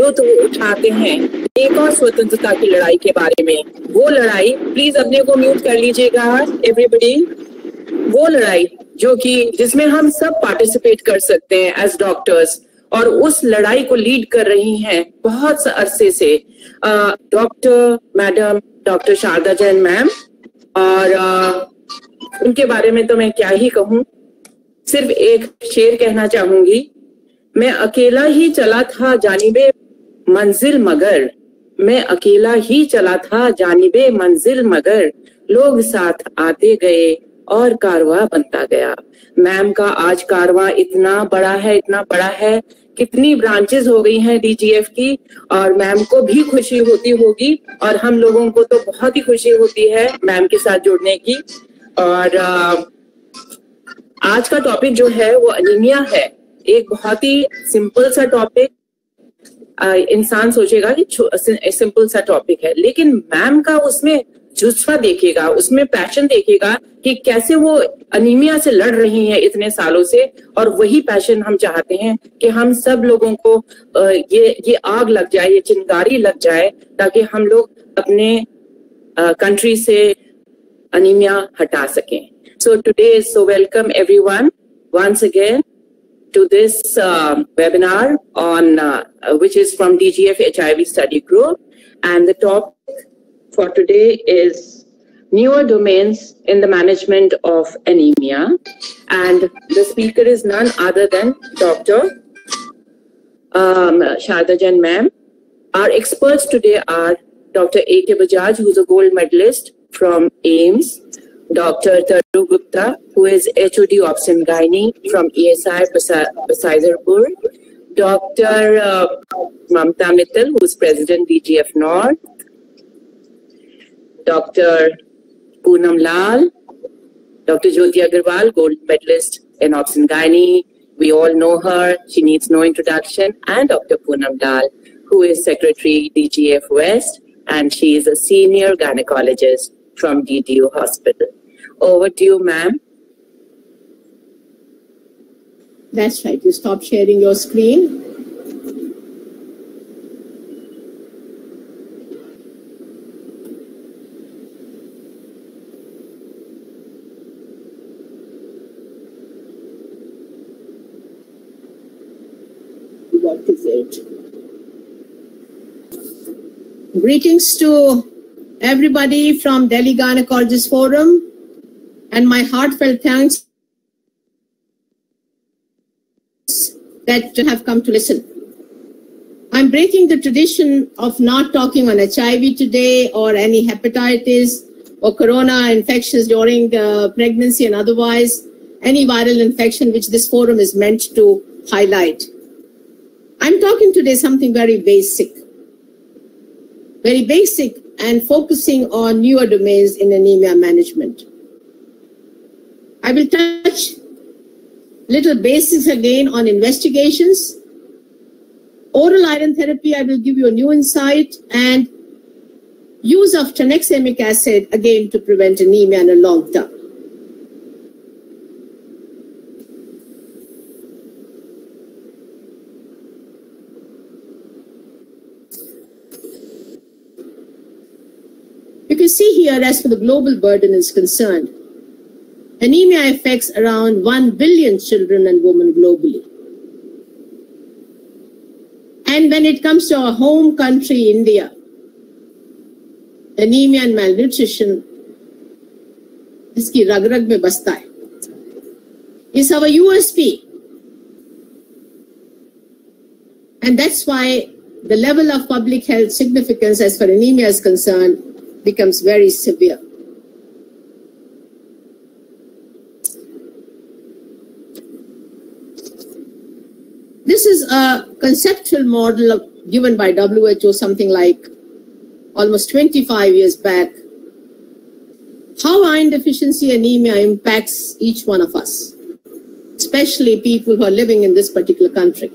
जो तो उठाते हैं एक और स्वतंत्रता की लड़ाई के बारे में, वो लड़ाई, प्लीज अपने को म्यूट कर लीजिएगा एवरीबडी, वो लड़ाई जो कि जिसमें हम सब पार्टिसिपेट कर सकते हैं एज डॉक्टर्स, और उस लड़ाई को लीड कर रही हैं बहुत अरसे से doctor madam doctor Sharda Jain ma'am, और उनके बारे में तो मैं क्या ही कहूँ, सिर्फ एक शेर कहना चाहूंगी, मैं अकेला ही चला था जानिबे मंजिल मगर, मैं अकेला ही चला था जानिबे मंजिल मगर, लोग साथ आते गए और कारवां बनता गया। मैम का आज कारवां इतना बड़ा है, कितनी ब्रांचेस हो गई हैं डीजीएफ की, और मैम को भी खुशी होती होगी और हम लोगों को तो बहुत ही खुशी होती है मैम के साथ जुड़ने की। और आज का टॉपिक जो है वो एनीमिया है, एक बहुत ही सिंपल सा टॉपिक, इंसान सोचेगा कि सिंपल सा टॉपिक है, लेकिन मैम का उसमें जुज्बा देखेगा, उसमें पैशन देखेगा कि कैसे वो अनीमिया से लड़ रही हैं इतने सालों से, और वही पैशन हम चाहते हैं कि हम सब लोगों को ये आग लग जाए, ये चिंगारी लग जाए, ताकि हम लोग अपने कंट्री से अनीमिया हटा सकें। So today, so welcome everyone once again to this webinar on which is from DGF HIV Study Group, and the topic for today is newer domains in the management of anemia, and the speaker is none other than Dr. Sharda Jain ma'am. Our experts today are Dr. A.K. Bajaj, who's a gold medalist from AIMS, Dr. Taru Gupta, who is HOD Obs and Gynae from ESI Basizarpur, Dr. Mamta Mittal, who is President DGF North, Dr. Poonam Lal, Dr. Jyoti Agarwal, gold medalist in Obs and Gynae. We all know her, she needs no introduction, and Dr. Poonam Lal, who is Secretary DGF West, and she is a senior gynecologist from DDU Hospital. Over to you, ma'am. That's right. You stop sharing your screen. What is it? Greetings to everybody from Delhi Gynecologist Forum, and my heartfelt thanks that you have come to listen. I'm breaking the tradition of not talking on HIV today, or any hepatitis or corona infections during pregnancy and otherwise, any viral infection which this forum is meant to highlight. I'm talking today something very basic, and focusing on newer domains in anemia management. I will touch little basics again on investigations. Oral iron therapy, I will give you a new insight, and use of tranexamic acid again to prevent anemia in the long term. You can see here, as for the global burden is concerned, anemia affects around 1 billion children and women globally. And when it comes to our home country, India, anemia and malnutrition iski rag-rag mein basta hai. It's our USP. And that's why the level of public health significance as far as anemia is concerned becomes very severe. This is a conceptual model given by WHO something like almost 25 years back, how iron deficiency anemia impacts each one of us, especially people who are living in this particular country.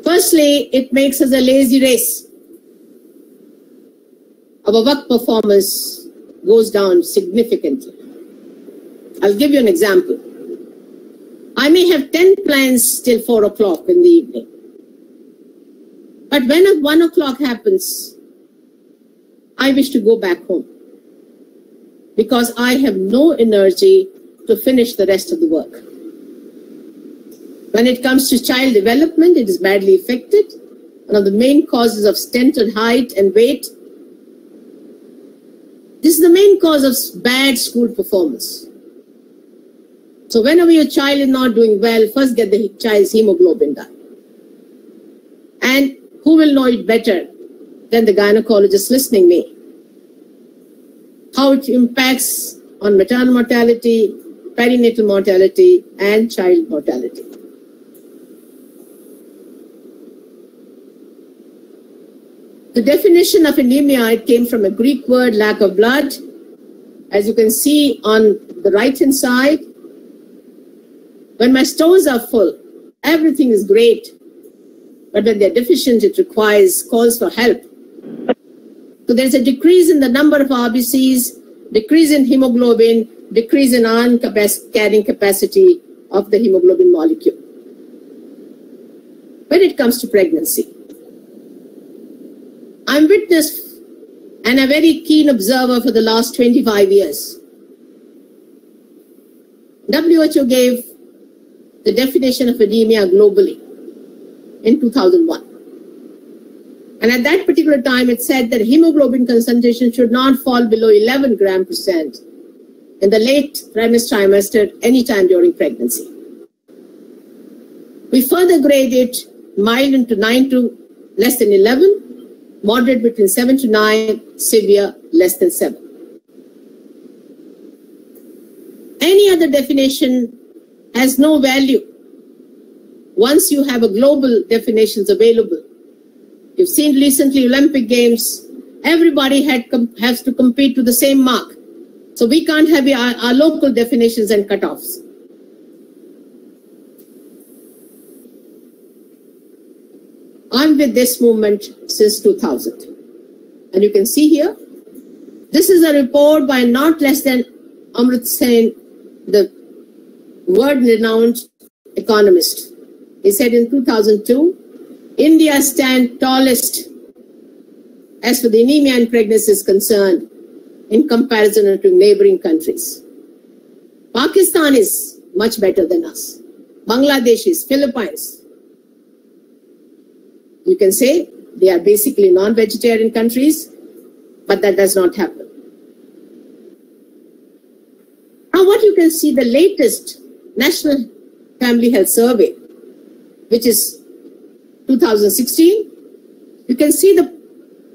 Firstly, it makes us a lazy race. Our work performance goes down significantly. I'll give you an example. I may have 10 plans till 4 o'clock in the evening. But when 1 o'clock happens, I wish to go back home because I have no energy to finish the rest of the work. When it comes to child development, it is badly affected. One of the main causes of stunted height and weight. This is the main cause of bad school performance. So whenever your child is not doing well, first get the child's hemoglobin done. And who will know it better than the gynecologist listening me? How it impacts on maternal mortality, perinatal mortality, and child mortality. The definition of anemia, it came from a Greek word, lack of blood. As you can see on the right-hand side, when my stones are full, everything is great. But when they're deficient, it calls for help. So there's a decrease in the number of RBCs, decrease in hemoglobin, decrease in iron carrying capacity of the hemoglobin molecule. When it comes to pregnancy, I'm witness and a very keen observer for the last 25 years. WHO gave the definition of anemia globally in 2001. And at that particular time, it said that hemoglobin concentration should not fall below 11 gram percent in the late trimester anytime during pregnancy. We further graded mild into 9 to less than 11, moderate between 7 to 9, severe less than 7. Any other definition has no value once you have a global definitions available. You've seen recently Olympic Games, everybody has to compete to the same mark. So we can't have our local definitions and cutoffs. I'm with this movement since 2000. And you can see here, this is a report by not less than Amartya Sen, the world-renowned economist. He said in 2002, India stands tallest as for the anemia in pregnancy is concerned in comparison to neighboring countries. Pakistan is much better than us. Bangladesh is, Philippines. You can say they are basically non-vegetarian countries, but that does not happen. Now what you can see, the latest National Family Health Survey, which is 2016, you can see the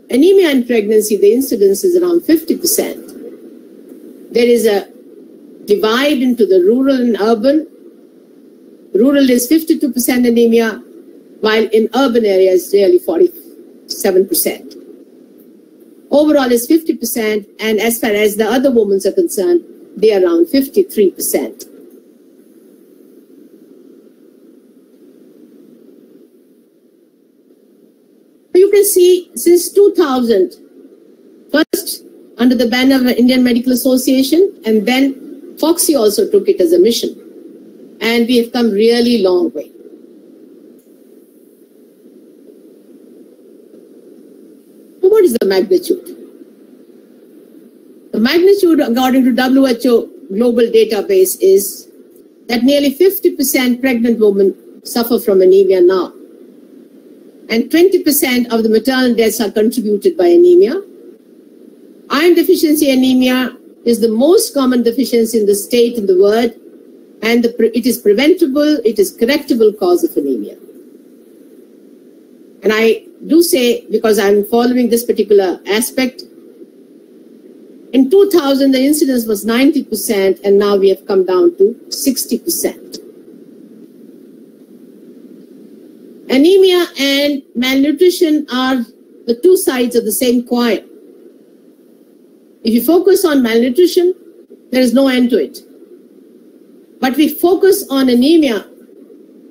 anemia in pregnancy, the incidence is around 50%. There is a divide into the rural and urban. Rural is 52% anemia, while in urban areas, nearly 47%. Overall is 50%, and as far as the other women are concerned, they are around 53%. You can see since 2000, first under the banner of the Indian Medical Association, and then FOXI also took it as a mission. And we have come really long way. So what is the magnitude? The magnitude, according to WHO global database, is that nearly 50% pregnant women suffer from anemia now. And 20% of the maternal deaths are contributed by anemia. Iron deficiency anemia is the most common deficiency in the state in the world, and it is preventable, it is correctable cause of anemia. And I do say, because I'm following this particular aspect, in 2000 the incidence was 90%, and now we have come down to 60%. Anemia and malnutrition are the two sides of the same coin. If you focus on malnutrition, there is no end to it. But we focus on anemia,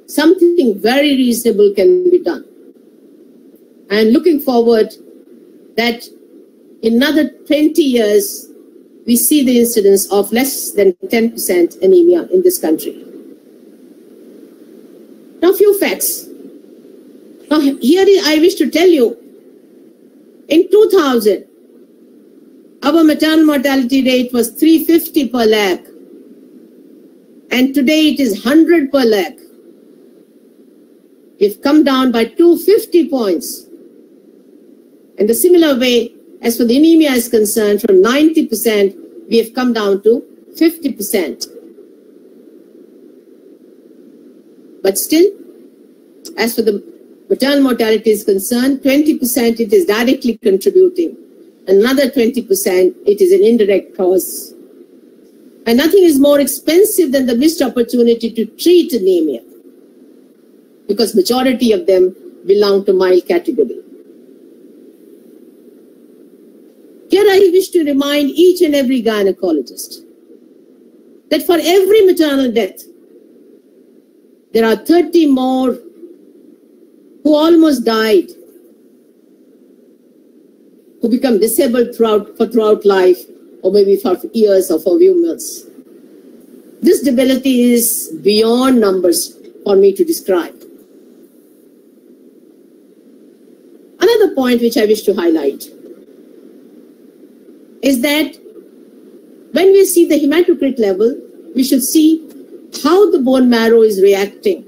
something very reasonable can be done. I am looking forward that in another 20 years, we see the incidence of less than 10% anemia in this country. Now, a few facts. Now, here I wish to tell you, in 2000, our maternal mortality rate was 350 per lakh, and today it is 100 per lakh. We've come down by 250 points. In the similar way, as for the anemia is concerned, from 90%, we have come down to 50%. But still, as for the maternal mortality is concerned, 20% it is directly contributing. Another 20% it is an indirect cause. And nothing is more expensive than the missed opportunity to treat anemia, because majority of them belong to mild category. Here I wish to remind each and every gynecologist that for every maternal death, there are 30 more who almost died, who become disabled throughout life, or maybe for years or for few months. This debility is beyond numbers for me to describe. Another point which I wish to highlight is that when we see the hematocrit level, we should see how the bone marrow is reacting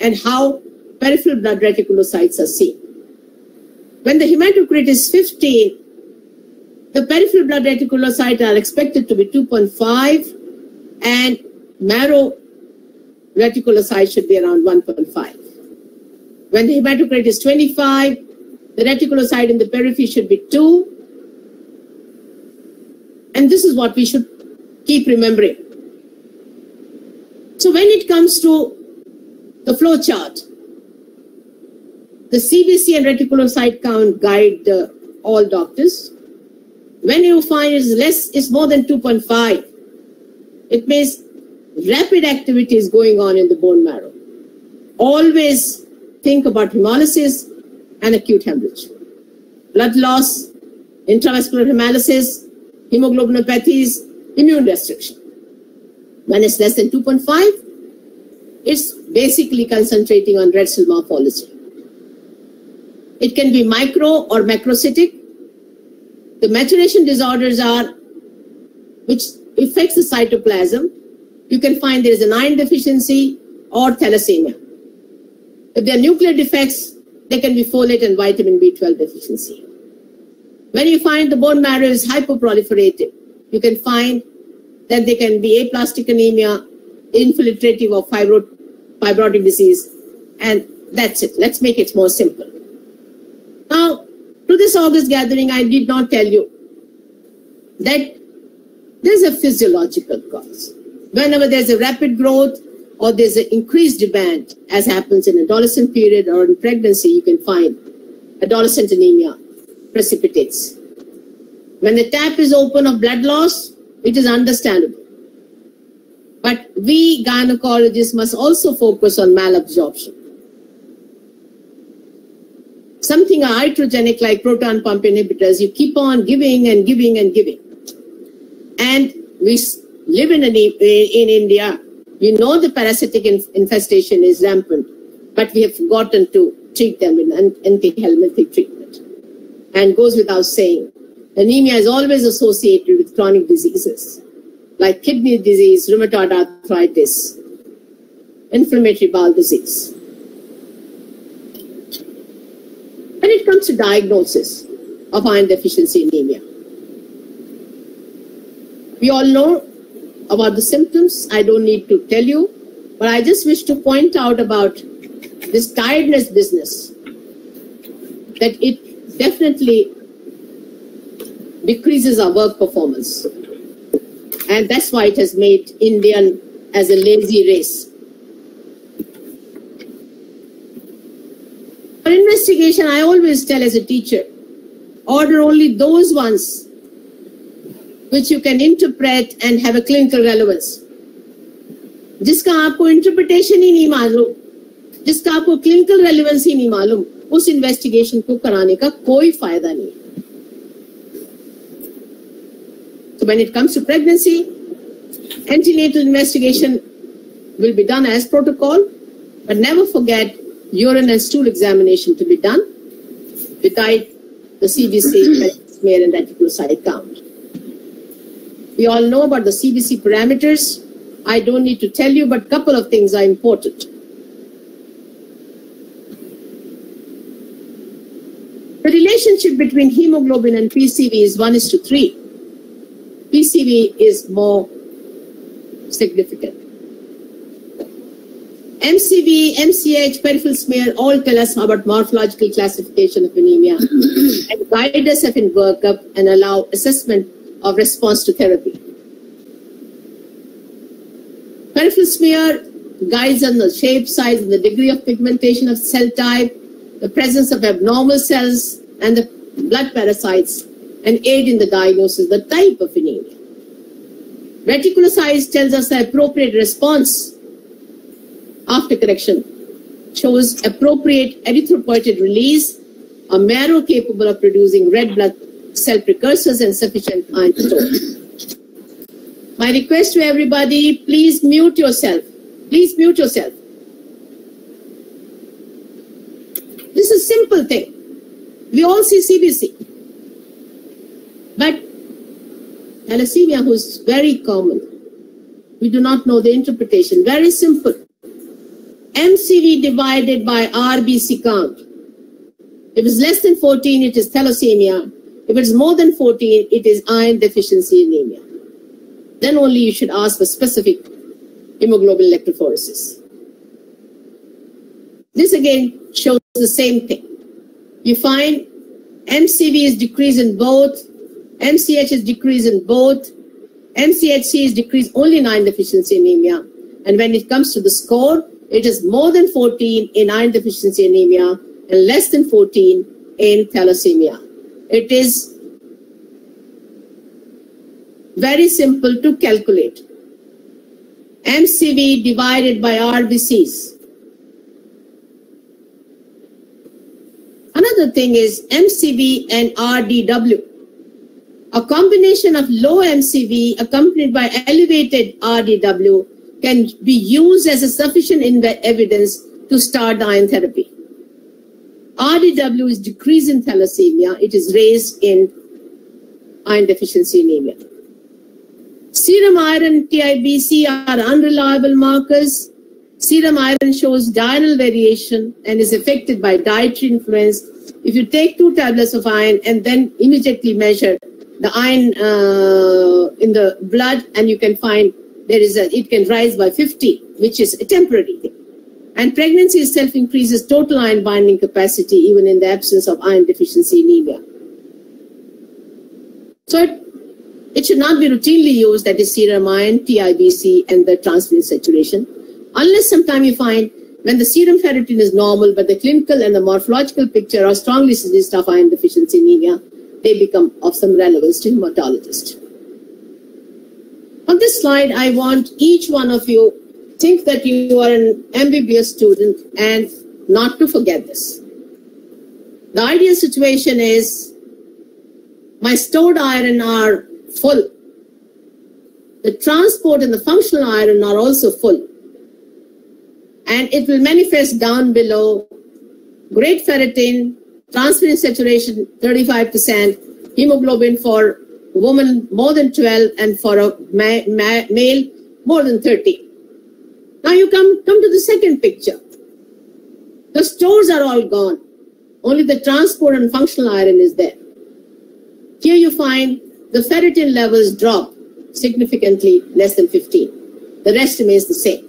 and how peripheral blood reticulocytes are seen. When the hematocrit is 15, the peripheral blood reticulocytes are expected to be 2.5 and marrow reticulocytes should be around 1.5. When the hematocrit is 25, the reticulocyte in the periphery should be 2. And this is what we should keep remembering. So when it comes to the flow chart, the CBC and reticulocyte count guide all doctors. When you find it's more than 2.5, it means rapid activity is going on in the bone marrow. Always think about hemolysis and acute hemorrhage. Blood loss, intravascular hemolysis, hemoglobinopathies, immune restriction. When it's less than 2.5, it's basically concentrating on red cell morphology. It can be micro or macrocytic. The maturation disorders are, which affects the cytoplasm. You can find there is an iron deficiency or thalassemia. If there are nuclear defects, there can be folate and vitamin B12 deficiency. When you find the bone marrow is hyperproliferative, you can find that there can be aplastic anemia, infiltrative or fibrotic disease, and that's it. Let's make it more simple. Now, to this August gathering, I did not tell you that there's a physiological cause. Whenever there's a rapid growth or there's an increased demand, as happens in adolescent period or in pregnancy, you can find adolescent anemia precipitates. When the tap is open of blood loss, it is understandable. But we gynecologists must also focus on malabsorption. Something iatrogenic like proton pump inhibitors, you keep on giving and giving and giving. And we live in India. You know the parasitic infestation is rampant, but we have forgotten to treat them with anti-helminthic treatment. And goes without saying, anemia is always associated with chronic diseases like kidney disease, rheumatoid arthritis, inflammatory bowel disease. When it comes to diagnosis of iron deficiency anemia, we all know about the symptoms. I don't need to tell you, but I just wish to point out about this tiredness business, that it definitely decreases our work performance. And that's why it has made Indian as a lazy race. For investigation, I always tell as a teacher, order only those ones which you can interpret and have a clinical relevance. जिसका आपको interpretation ही नहीं मालूम, जिसका आपको clinical relevance ही नहीं मालूम, उस investigation को कराने का कोई फायदा नहीं. So when it comes to pregnancy, antenatal investigation will be done as protocol, but never forget urine and stool examination to be done without the CBC, smear, and reticulocyte count. We all know about the CBC parameters. I don't need to tell you, but a couple of things are important. The relationship between hemoglobin and PCV is 1:3. PCV is more significant. MCV, MCH, peripheral smear all tell us about morphological classification of anemia and guide us in workup and allow assessment of response to therapy. Peripheral smear guides on the shape, size, and the degree of pigmentation of cell type, the presence of abnormal cells, and the blood parasites, and aid in the diagnosis of the type of anemia. Reticulocytes tells us the appropriate response after correction, shows appropriate erythropoietin release, a marrow capable of producing red blood cell precursors, and sufficient iron storage. My request to everybody, please mute yourself. Please mute yourself. This is a simple thing. We all see CBC. But thalassemia, who's very common, we do not know the interpretation. Very simple. MCV divided by RBC count. If it's less than 14, it is thalassemia. If it's more than 14, it is iron deficiency anemia. Then only you should ask for specific hemoglobin electrophoresis. This again shows the same thing. You find MCV is decreased in both, MCH is decreased in both, MCHC is decreased only in iron deficiency anemia. And when it comes to the score, it is more than 14 in iron deficiency anemia and less than 14 in thalassemia. It is very simple to calculate. MCV divided by RBCs. Another thing is MCV and RDW. A combination of low MCV accompanied by elevated RDW can be used as a sufficient evidence to start the iron therapy. RDW is decreased in thalassemia. It is raised in iron deficiency anemia. Serum iron, TIBC are unreliable markers. Serum iron shows diurnal variation and is affected by dietary influence. If you take 2 tablets of iron and then immediately measure the iron in the blood, and you can find it can rise by 50, which is a temporary thing. And pregnancy itself increases total iron binding capacity even in the absence of iron deficiency anemia. So it should not be routinely used, that is serum iron, TIBC, and the transferrin saturation, unless sometime you find when the serum ferritin is normal, but the clinical and the morphological picture are strongly suggestive of iron deficiency anemia, they become of some relevance to hematologist. On this slide, I want each one of you think that you are an MBBS student and not to forget this. The ideal situation is my stored iron are full. The transport and the functional iron are also full. And it will manifest down below great ferritin, transferrin saturation 35%, hemoglobin for woman more than 12 and for a male more than 30. Now you come to the second picture. The stores are all gone. Only the transport and functional iron is there. Here you find the ferritin levels drop significantly less than 15. The rest remains the same.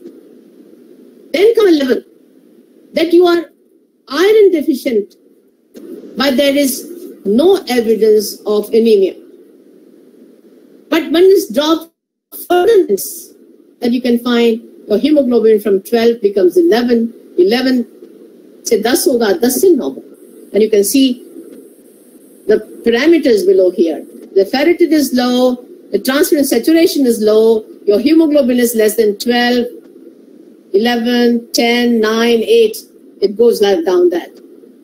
Then come 11, that you are iron deficient, but there is no evidence of anemia. But when this drops further, that you can find your hemoglobin from 12 becomes 11, 11 say 10 hoga, 10 se normal. And you can see the parameters below here. The ferritin is low, the transferrin saturation is low, your hemoglobin is less than 12, 11, 10, 9, 8, it goes down that.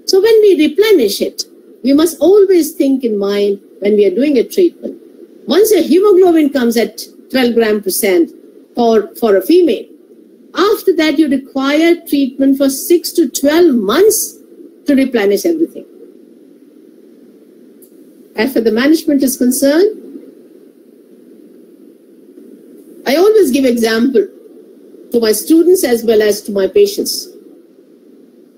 So when we replenish it, we must always think in mind when we are doing a treatment. Once your hemoglobin comes at 12 gram % for a female, After that, you require treatment for 6 to 12 months to replenish everything. As far as the management is concerned, I always give example to my students as well as to my patients.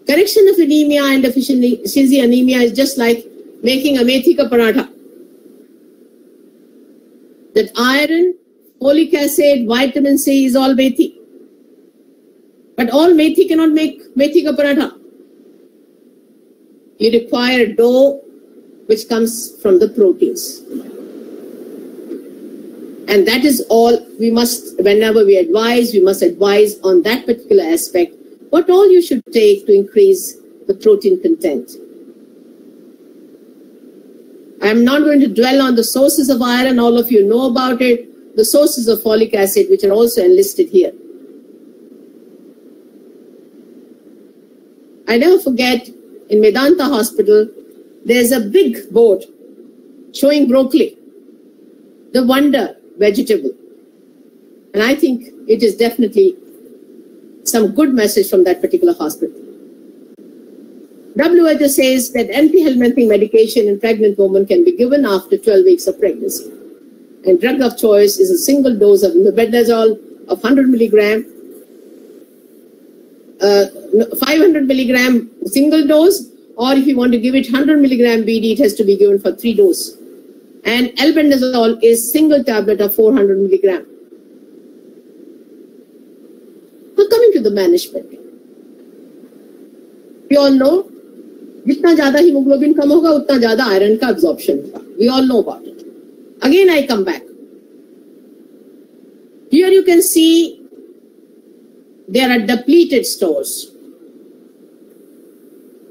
Correction of anemia and deficiency anemia is just like making a methi ka paratha. That iron, folic acid, vitamin C is all methi. But all methi cannot make methi ka paratha. You require dough which comes from the proteins. And that is all we must, whenever we must advise on that particular aspect, what all you should take to increase the protein content. I am not going to dwell on the sources of iron, all of you know about it, the sources of folic acid, which are also enlisted here. I never forget, in Medanta Hospital, there's a big board showing broccoli, the wonder vegetable. And I think it is definitely some good message from that particular hospital. WHO says that anti-helminthine medication in pregnant women can be given after 12 weeks of pregnancy. And drug of choice is a single dose of mebendazole of 100 milligram, 500 milligram single dose, or if you want to give it 100 milligram BD, it has to be given for 3 doses. And albendazole is single tablet of 400 milligram. Now coming to the management, we all know, जितना ज़्यादा hemoglobin कम होगा, उतना ज़्यादा iron का absorption होगा. We all know about it. Again, I come back. Here you can see there are depleted stores.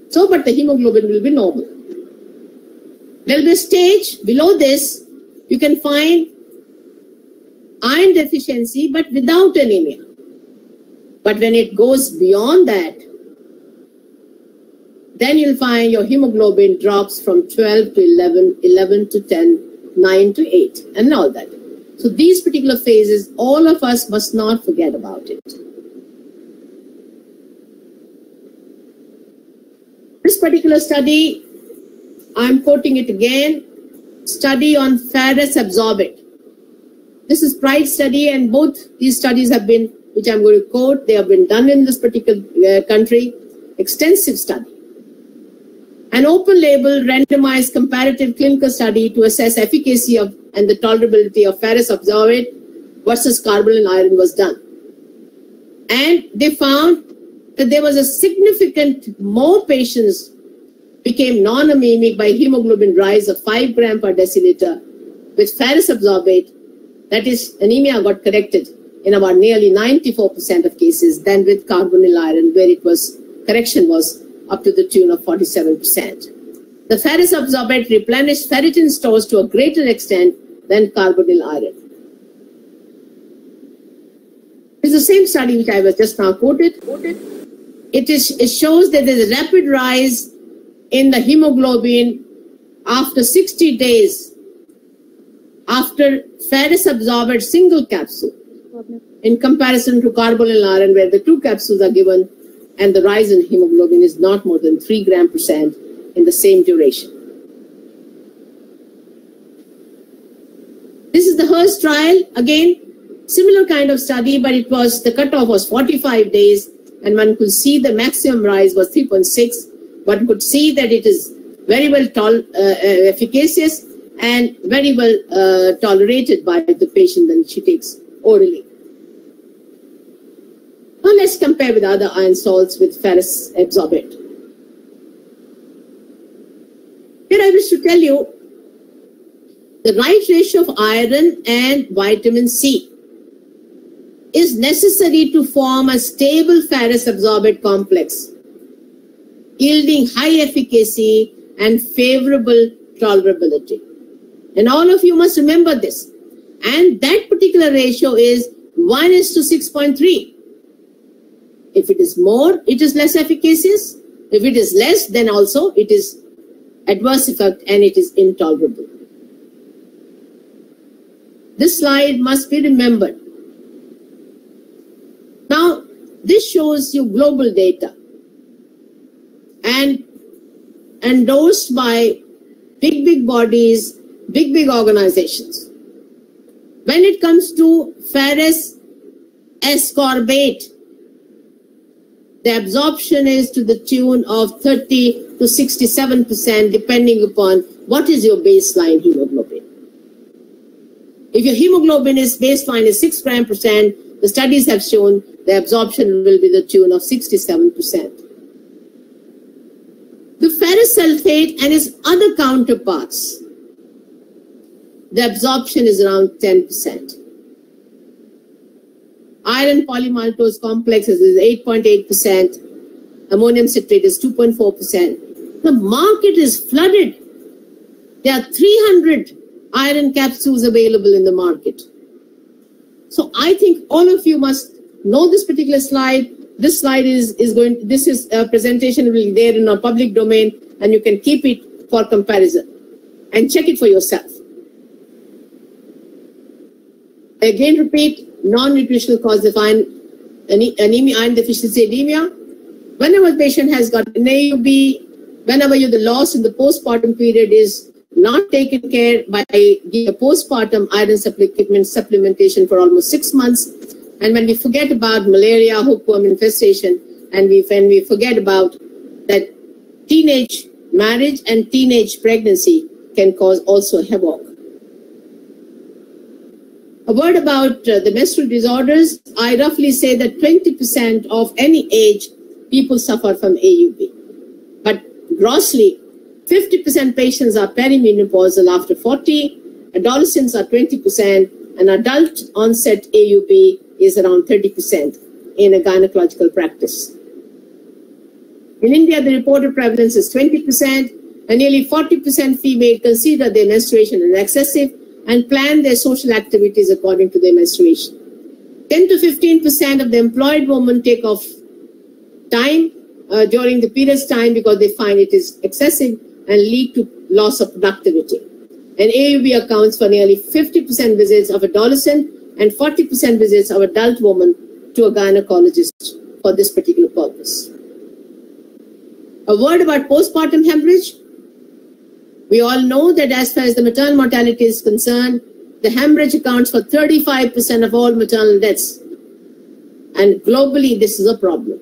So, but the hemoglobin will be normal. There will be a stage below this, you can find iron deficiency, but without anemia. But when it goes beyond that, then you'll find your hemoglobin drops from 12 to 11, 11 to 10, 9 to 8, and all that. So these particular phases, all of us must not forget about it. This particular study, I'm quoting it again, study on ferrous absorbate. This is PRIDE study, and both these studies have been, which I'm going to quote, they have been done in this particular country, extensive study. An open-label, randomized, comparative clinical study to assess efficacy of and the tolerability of ferrous absorbate versus carbonyl iron was done. And they found that there was a significant more patients became non-anemic by hemoglobin rise of 5 gram per deciliter with ferrous absorbate, that is, anemia got corrected in about nearly 94% of cases than with carbonyl iron, where it was, correction was up to the tune of 47%. The ferrous absorbate replenished ferritin stores to a greater extent than carbonyl iron. It's the same study which I was just now quoted. It shows that there is a rapid rise in the hemoglobin after 60 days after ferrous absorbate single capsule in comparison to carbonyl iron, where the 2 capsules are given and the rise in hemoglobin is not more than 3 gram percent in the same duration. This is the Hearst trial. Again, similar kind of study, but it was, the cutoff was 45 days, and one could see the maximum rise was 3.6. One could see that it is very well efficacious and very well tolerated by the patient when she takes orally. Now let's compare with other iron salts with ferrous absorbate. Here I wish to tell you the right ratio of iron and vitamin C is necessary to form a stable ferrous absorbate complex, yielding high efficacy and favorable tolerability. And all of you must remember this. And that particular ratio is 1:6.3. If it is more, it is less efficacious. If it is less, then also it is adverse effect and it is intolerable. This slide must be remembered. Now, this shows you global data and endorsed by big bodies, big organizations. When it comes to ferrous ascorbate, the absorption is to the tune of 30 to 67%, depending upon what is your baseline hemoglobin. If your hemoglobin baseline is 6 gram percent, the studies have shown the absorption will be the tune of 67%. The ferrous sulfate and its other counterparts, the absorption is around 10%. Iron polymaltose complex is 8.8%. Ammonium citrate is 2.4%. The market is flooded. There are 300 iron capsules available in the market. So I think all of you must know this particular slide. This slide is a presentation will be there in our public domain, and you can keep it for comparison and check it for yourself. Again, repeat, non-nutritional cause of iron deficiency anemia. Whenever a patient has got an AUB, whenever the loss in the postpartum period is not taken care by giving a postpartum iron supplementation for almost 6 months, and when we forget about malaria, hookworm infestation, and when we forget about that teenage marriage and teenage pregnancy can cause also havoc. A word about the menstrual disorders. I roughly say that 20% of any age people suffer from AUB. But grossly, 50% patients are perimenopausal after 40, adolescents are 20%, and adult onset AUB is around 30% in a gynecological practice. In India, the reported prevalence is 20%, and nearly 40% female consider their menstruation as excessive and plan their social activities according to their menstruation. 10 to 15% of the employed women take off time during the period's time because they find it is excessive and lead to loss of productivity. And AUB accounts for nearly 50% visits of adolescent and 40% visits of adult women to a gynecologist for this particular purpose. A word about postpartum hemorrhage. We all know that as far as the maternal mortality is concerned, the hemorrhage accounts for 35% of all maternal deaths. And globally, this is a problem.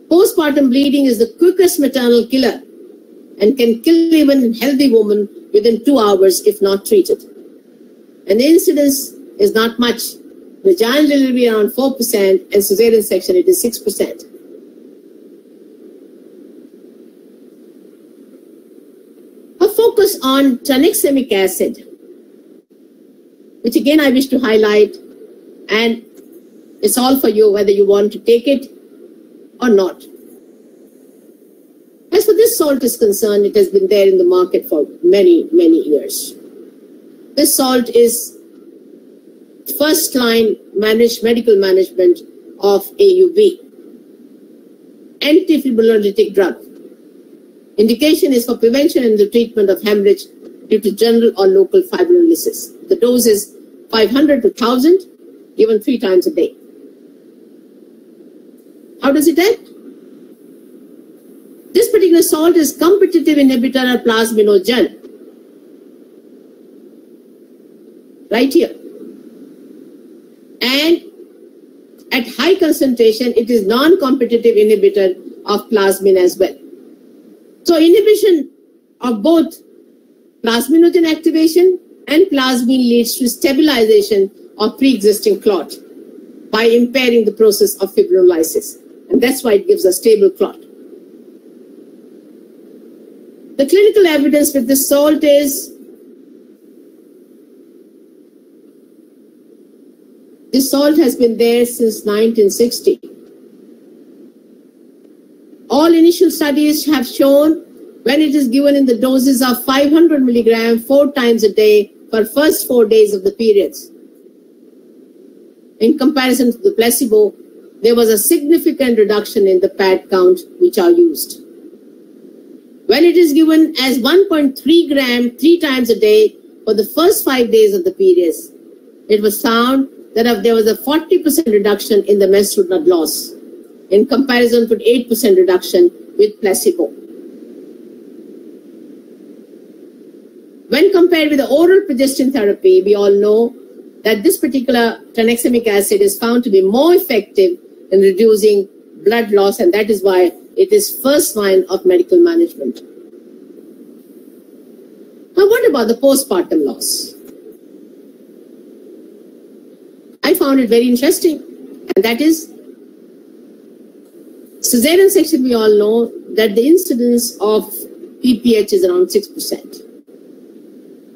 Postpartum bleeding is the quickest maternal killer and can kill even a healthy woman within 2 hours if not treated. And the incidence is not much. Vaginal delivery around 4% and cesarean section it is 6%. A focus on tranexamic acid, which again I wish to highlight, and it's all for you whether you want to take it or not. As for this salt is concerned, it has been there in the market for many, many years. This salt is first-line medical management of AUB. Antifibrinolytic drug. Indication is for prevention and the treatment of hemorrhage due to general or local fibrinolysis. The dose is 500 to 1,000, given 3 times a day. How does it act? This particular salt is competitive inhibitor of plasminogen. Right here. And at high concentration, it is non-competitive inhibitor of plasmin as well. So inhibition of both plasminogen activation and plasmin leads to stabilization of pre-existing clot by impairing the process of fibrinolysis. And that's why it gives a stable clot. The clinical evidence with this salt is this salt has been there since 1960. All initial studies have shown when it is given in the doses of 500 milligrams 4 times a day for first 4 days of the periods. In comparison to the placebo, there was a significant reduction in the pad count which are used. When it is given as 1.3 gram 3 times a day for the first 5 days of the periods, it was found that there was a 40% reduction in the menstrual blood loss in comparison to 8% reduction with placebo. When compared with the oral progestin therapy, we all know that this particular tranexamic acid is found to be more effective in reducing blood loss, and that is why it is first line of medical management. Now, what about the postpartum loss? I found it very interesting, and that is cesarean section. We all know that the incidence of PPH is around 6%.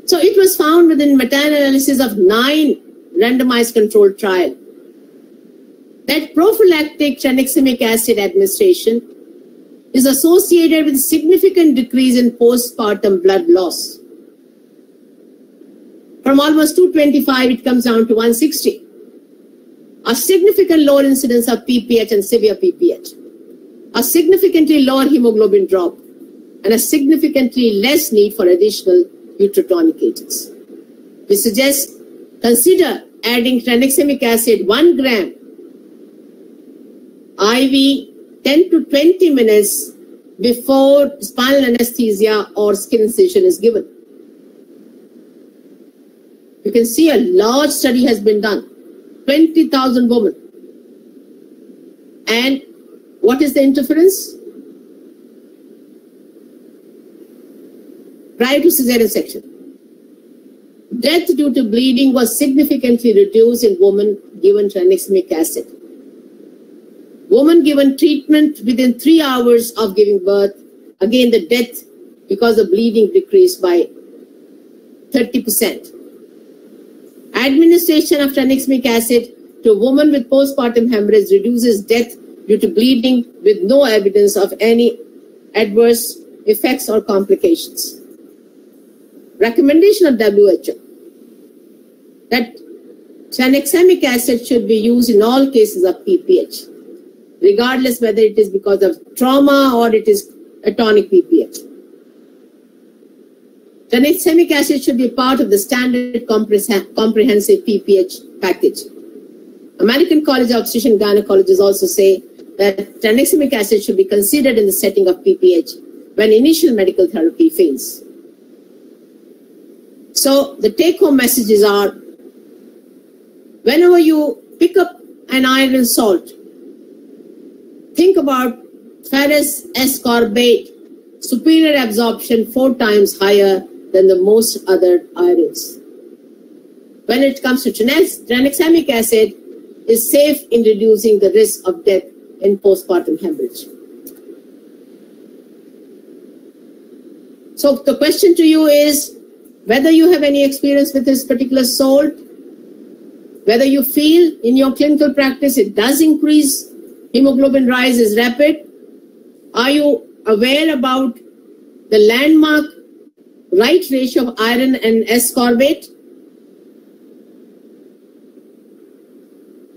So it was found within meta-analysis of 9 randomized controlled trial that prophylactic tranexamic acid administration is associated with significant decrease in postpartum blood loss. From almost 225, it comes down to 160. A significant lower incidence of PPH and severe PPH, a significantly lower hemoglobin drop, and a significantly less need for additional uterotonic agents. We suggest consider adding tranexamic acid 1 gram IV 10 to 20 minutes before spinal anesthesia or skin incision is given. You can see a large study has been done, 20,000 women. And what is the interference? Prior to cesarean section, death due to bleeding was significantly reduced in women given tranexamic acid. Women given treatment within 3 hours of giving birth, again the death because of bleeding decreased by 30%. Administration of tranexamic acid to a woman with postpartum hemorrhage reduces death due to bleeding with no evidence of any adverse effects or complications. Recommendation of WHO that tranexamic acid should be used in all cases of PPH, regardless whether it is because of trauma or it is atonic PPH. Tranexamic acid should be part of the standard comprehensive PPH package. American College of Obstetricians and Gynecologists also say that tranexamic acid should be considered in the setting of PPH when initial medical therapy fails. So the take-home messages are, whenever you pick up an iron salt, think about ferrous ascorbate, superior absorption 4 times higher than the most other irons. When it comes to tranexamic acid, is safe in reducing the risk of death in postpartum hemorrhage. So the question to you is whether you have any experience with this particular salt, whether you feel in your clinical practice it does increase, hemoglobin rise is rapid. Are you aware about the landmark right ratio of iron and ascorbate?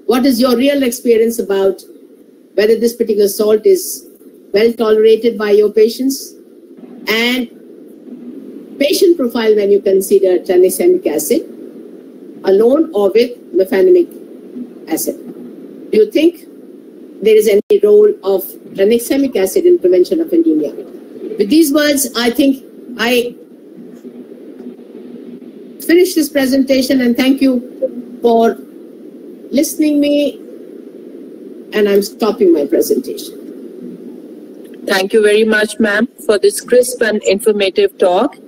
What is your real experience about whether this particular salt is well tolerated by your patients? And patient profile when you consider tranexamic acid alone or with mefenamic acid. Do you think there is any role of tranexamic acid in prevention of anemia? With these words, I think I finish this presentation, and thank you for listening me, and I'm stopping my presentation. Thank you very much, ma'am, for this crisp and informative talk.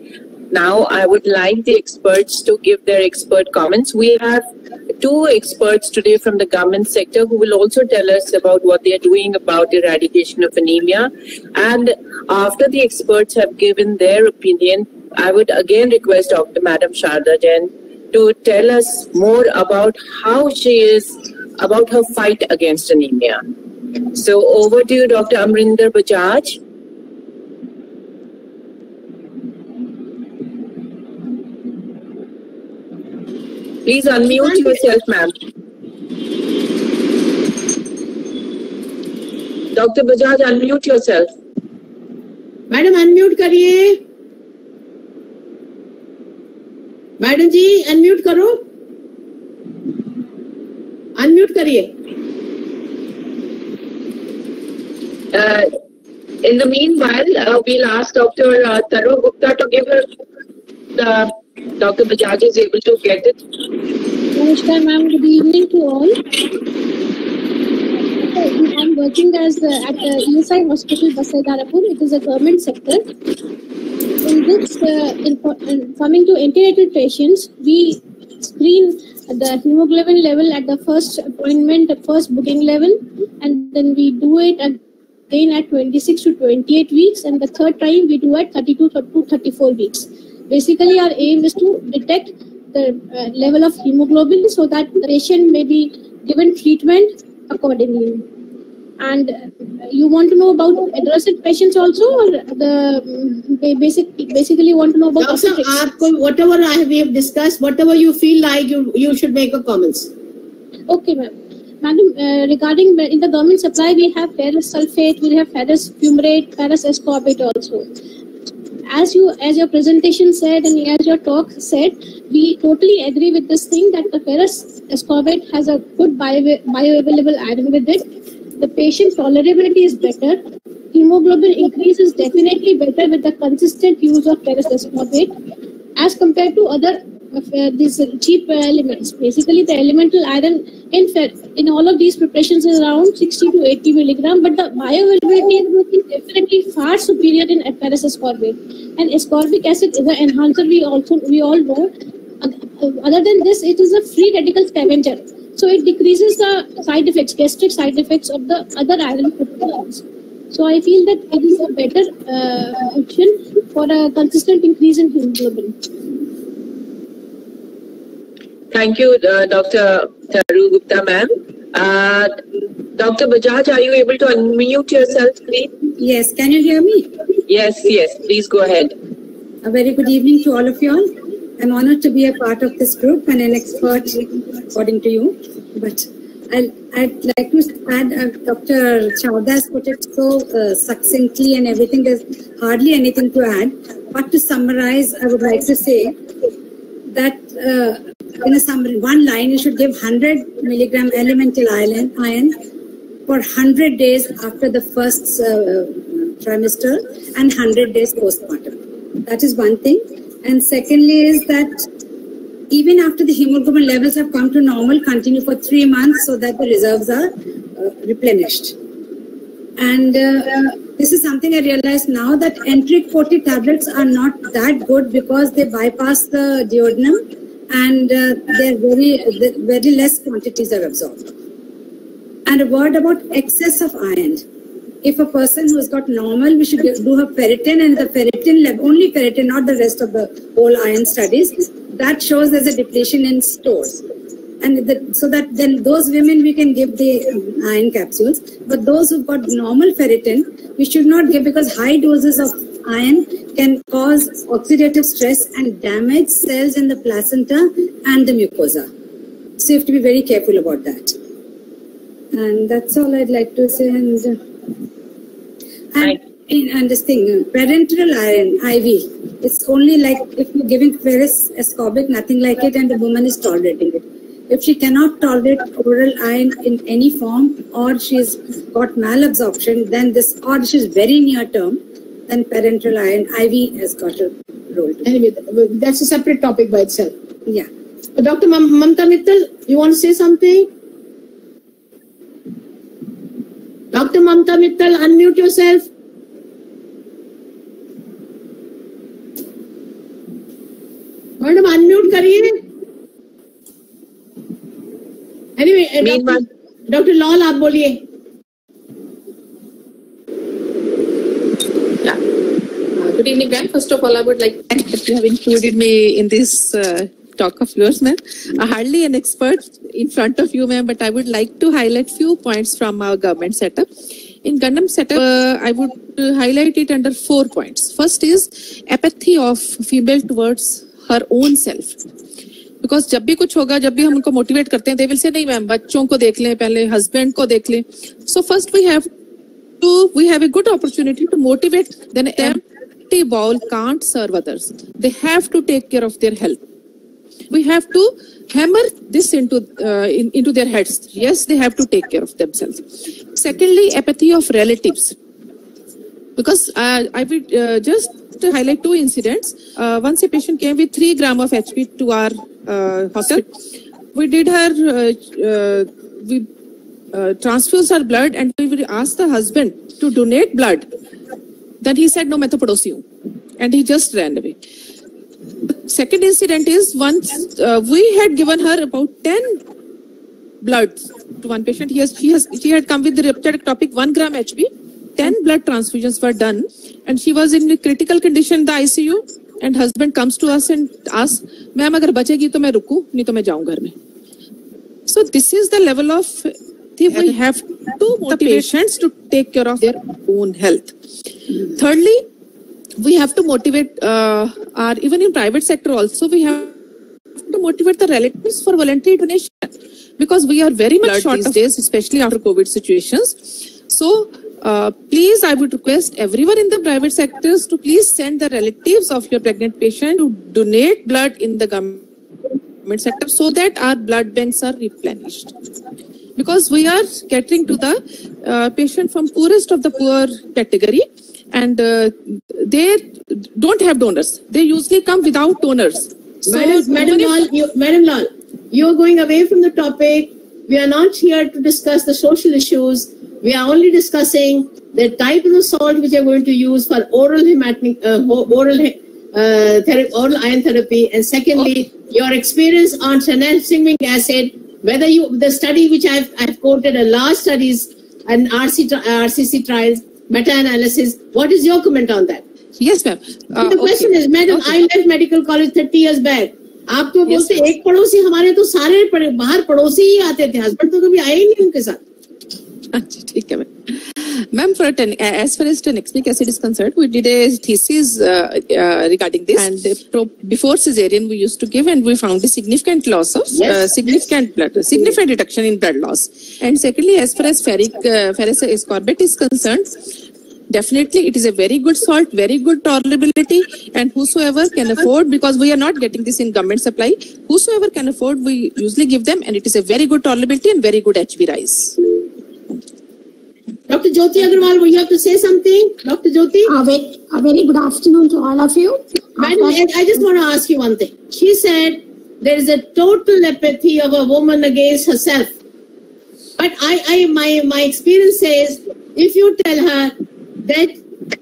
Now, I would like the experts to give their expert comments. We have 2 experts today from the government sector who will also tell us about what they are doing about eradication of anemia. And after the experts have given their opinion, I would again request Dr. Madam Sharda Jain to tell us more about how she is, about her fight against anemia. So over to you, Dr. Amrinder Bajaj. Please unmute yourself, ma'am. Dr. Bajaj, unmute yourself. Madam, unmute करिए. Madam जी, unmute करो. Unmute करिए. In the meanwhile, we'll ask Dr. Taru Gupta to give her Dr. Bajaj is able to get it. Namaskar, ma'am. Good evening to all. I'm working at the ESI Hospital, Basai Darapur. It is a government sector. In this, coming to integrated patients, we screen the hemoglobin level at the first appointment, the first booking level, and then we do it again at 26 to 28 weeks, and the third time we do at 32 to 34 weeks. Basically, our aim is to detect the level of hemoglobin so that the patient may be given treatment accordingly. And you want to know about adolescent patients also, or the basically want to know about Doctor, whatever we have discussed, whatever you feel like, you should make a comments. Okay, ma'am. Madam, regarding in the government supply, we have ferrous sulfate, we have ferrous fumarate, ferrous ascorbate also. As your presentation said and as your talk said, we totally agree with this thing that the ferrous ascorbate has a good bioavailable iron with it. The patient's tolerability is better. Hemoglobin increase is definitely better with the consistent use of ferrous ascorbate as compared to other these cheap elements. Basically, the elemental iron in all of these preparations is around 60 to 80 milligram, but the bioavailability is definitely far superior in ferrous ascorbate. And ascorbic acid is an enhancer. We all know. Other than this, it is a free radical scavenger. So it decreases the side effects, gastric side effects of the other iron preparations. So I feel that it is a better option for a consistent increase in hemoglobin. Thank you, Dr. Taru Gupta, ma'am. Dr. Bajaj, are you able to unmute yourself, please? Yes, can you hear me? Yes, please go ahead. A very good evening to all of you all. I'm honored to be a part of this group and an expert, according to you. But I'd like to add, Dr. Chawda has put it so succinctly and everything, there's hardly anything to add. But to summarize, I would like to say that in a summary, one line, you should give 100 milligram elemental iron for 100 days after the first trimester and 100 days postpartum. That is one thing. And secondly is that even after the hemoglobin levels have come to normal, continue for 3 months so that the reserves are replenished. And this is something I realize now, that enteric 40 tablets are not that good because they bypass the duodenum and they're very less quantities are absorbed. And a word about excess of iron. If a person who has got normal, we should do her ferritin, and the ferritin level, only ferritin, not the rest of the whole iron studies, that shows there's a depletion in stores. And so that then those women we can give the iron capsules, but those who've got normal ferritin, we should not give, because high doses of iron can cause oxidative stress and damage cells in the placenta and the mucosa. So you have to be very careful about that. And that's all I'd like to say. And this thing, parenteral iron, IV, it's only like if you're giving ferrous ascorbate, nothing like it, and the woman is tolerating it. If she cannot tolerate oral iron in any form, or she's got malabsorption, then this, or she's very near term, then parenteral iron, IV has got a role to play. Anyway, that's a separate topic by itself. Yeah. Dr. Mamta Mittal, you want to say something? Dr. Mamta Mittal, unmute yourself. Madam, unmute kariye. Anyway, Dr. Lal, aap boliye. Yeah. Good evening, ma'am. First of all, I would like to thank that you have included me in this talk of yours, ma'am. Hardly an expert in front of you, ma'am, but I would like to highlight few points from our government setup. In government setup, I would highlight it under 4 points. First is apathy of female towards her own self. Because जब भी कुछ होगा, जब भी हम उनको motivate करते हैं, they will say नहीं मैम, बच्चों को देख लें, पहले husband को देख लें. So first we have a good opportunity to motivate. Then empty bowl can't serve others. They have to take care of their health. We have to hammer this into their heads. Yes, they have to take care of themselves. Secondly, apathy of relatives. Because I would just to highlight two incidents. Once a patient came with 3 grams of HP to our hospital. We did her, we transfused her blood, and we asked the husband to donate blood. Then he said, no, main to padosi hu. And he just ran away. The second incident is once we had given her about 10 bloods to one patient. She had come with the ruptured ectopic 1 gram HP. 10 blood transfusions were done, and she was in a critical condition in the ICU. And husband comes to us and asks, "Ma'am, agar bachegi to main ruku, nahi to main jaun ghar mein." So this is the level of we have to motivate the patients to take care of their own health. Thirdly, we have to motivate our even in private sector also we have to motivate the relatives for voluntary donation, because we are very much short these days, especially after COVID situations. So please, I would request everyone in the private sectors to please send the relatives of your pregnant patient to donate blood in the government sector so that our blood banks are replenished. Because we are catering to the patient from poorest of the poor category, and they don't have donors. They usually come without donors. So, Madam Lal, you are going away from the topic. We are not here to discuss the social issues. We are only discussing the type of the salt which you are going to use for oral iron therapy, and secondly, your experience on tranexamic acid. Whether the study which I've quoted, a large studies and RCC trials, meta-analysis. What is your comment on that? Yes, ma'am. The question is, madam, I left medical college 30 years back. आप तो बोलते एक पड़ोसी, हमारे तो सारे बाहर पड़ोसी ही आते थे, हस्बैंड तो कभी आए ही नहीं उनके साथ. ठीक है ma'am. For as far as tranexamic acid is concerned, we did a thesis regarding this, and before cesarean we used to give, and we found a significant loss of significant reduction in blood loss. And secondly, as far as ferrous ascorbate is concerned, definitely it is a very good salt, very good tolerability, and whosoever can afford, because we are not getting this in government supply, whosoever can afford, we usually give them, and it is a very good tolerability and very good HB rise. Dr. Jyoti Agarwal, will you have to say something? Dr. Jyoti? A very good afternoon to all of you. Madam, I just want to ask you one thing. She said there is a total apathy of a woman against herself. But my experience says, if you tell her that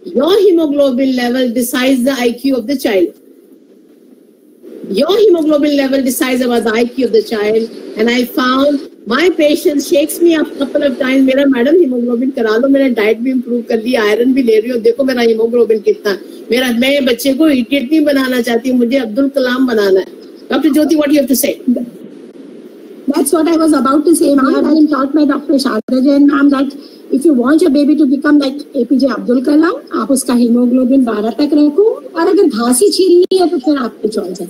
your hemoglobin level decides the IQ of the child, your hemoglobin level decides about the IQ of the child, and I found my patient shakes me up a couple of times. मेरा madam hemoglobin करा लो, मैंने diet भी improve कर दी, iron भी ले रही हूँ, देखो मेरा hemoglobin कितना. मैं बच्चे को इडियट नहीं बनाना चाहती हूँ, मुझे अब्दुल कलाम बनाना है. Dr. Jyoti, what do you have to say? That's what I was about to say, ma'am. I am taught by Dr. Sharda Jain, ma'am, that if you want your baby to become like APJ Abdul Kalam, आप उसका hemoglobin 12 तक रखो, और अगर घासी छीलनी है तो फिर आपकी choice है.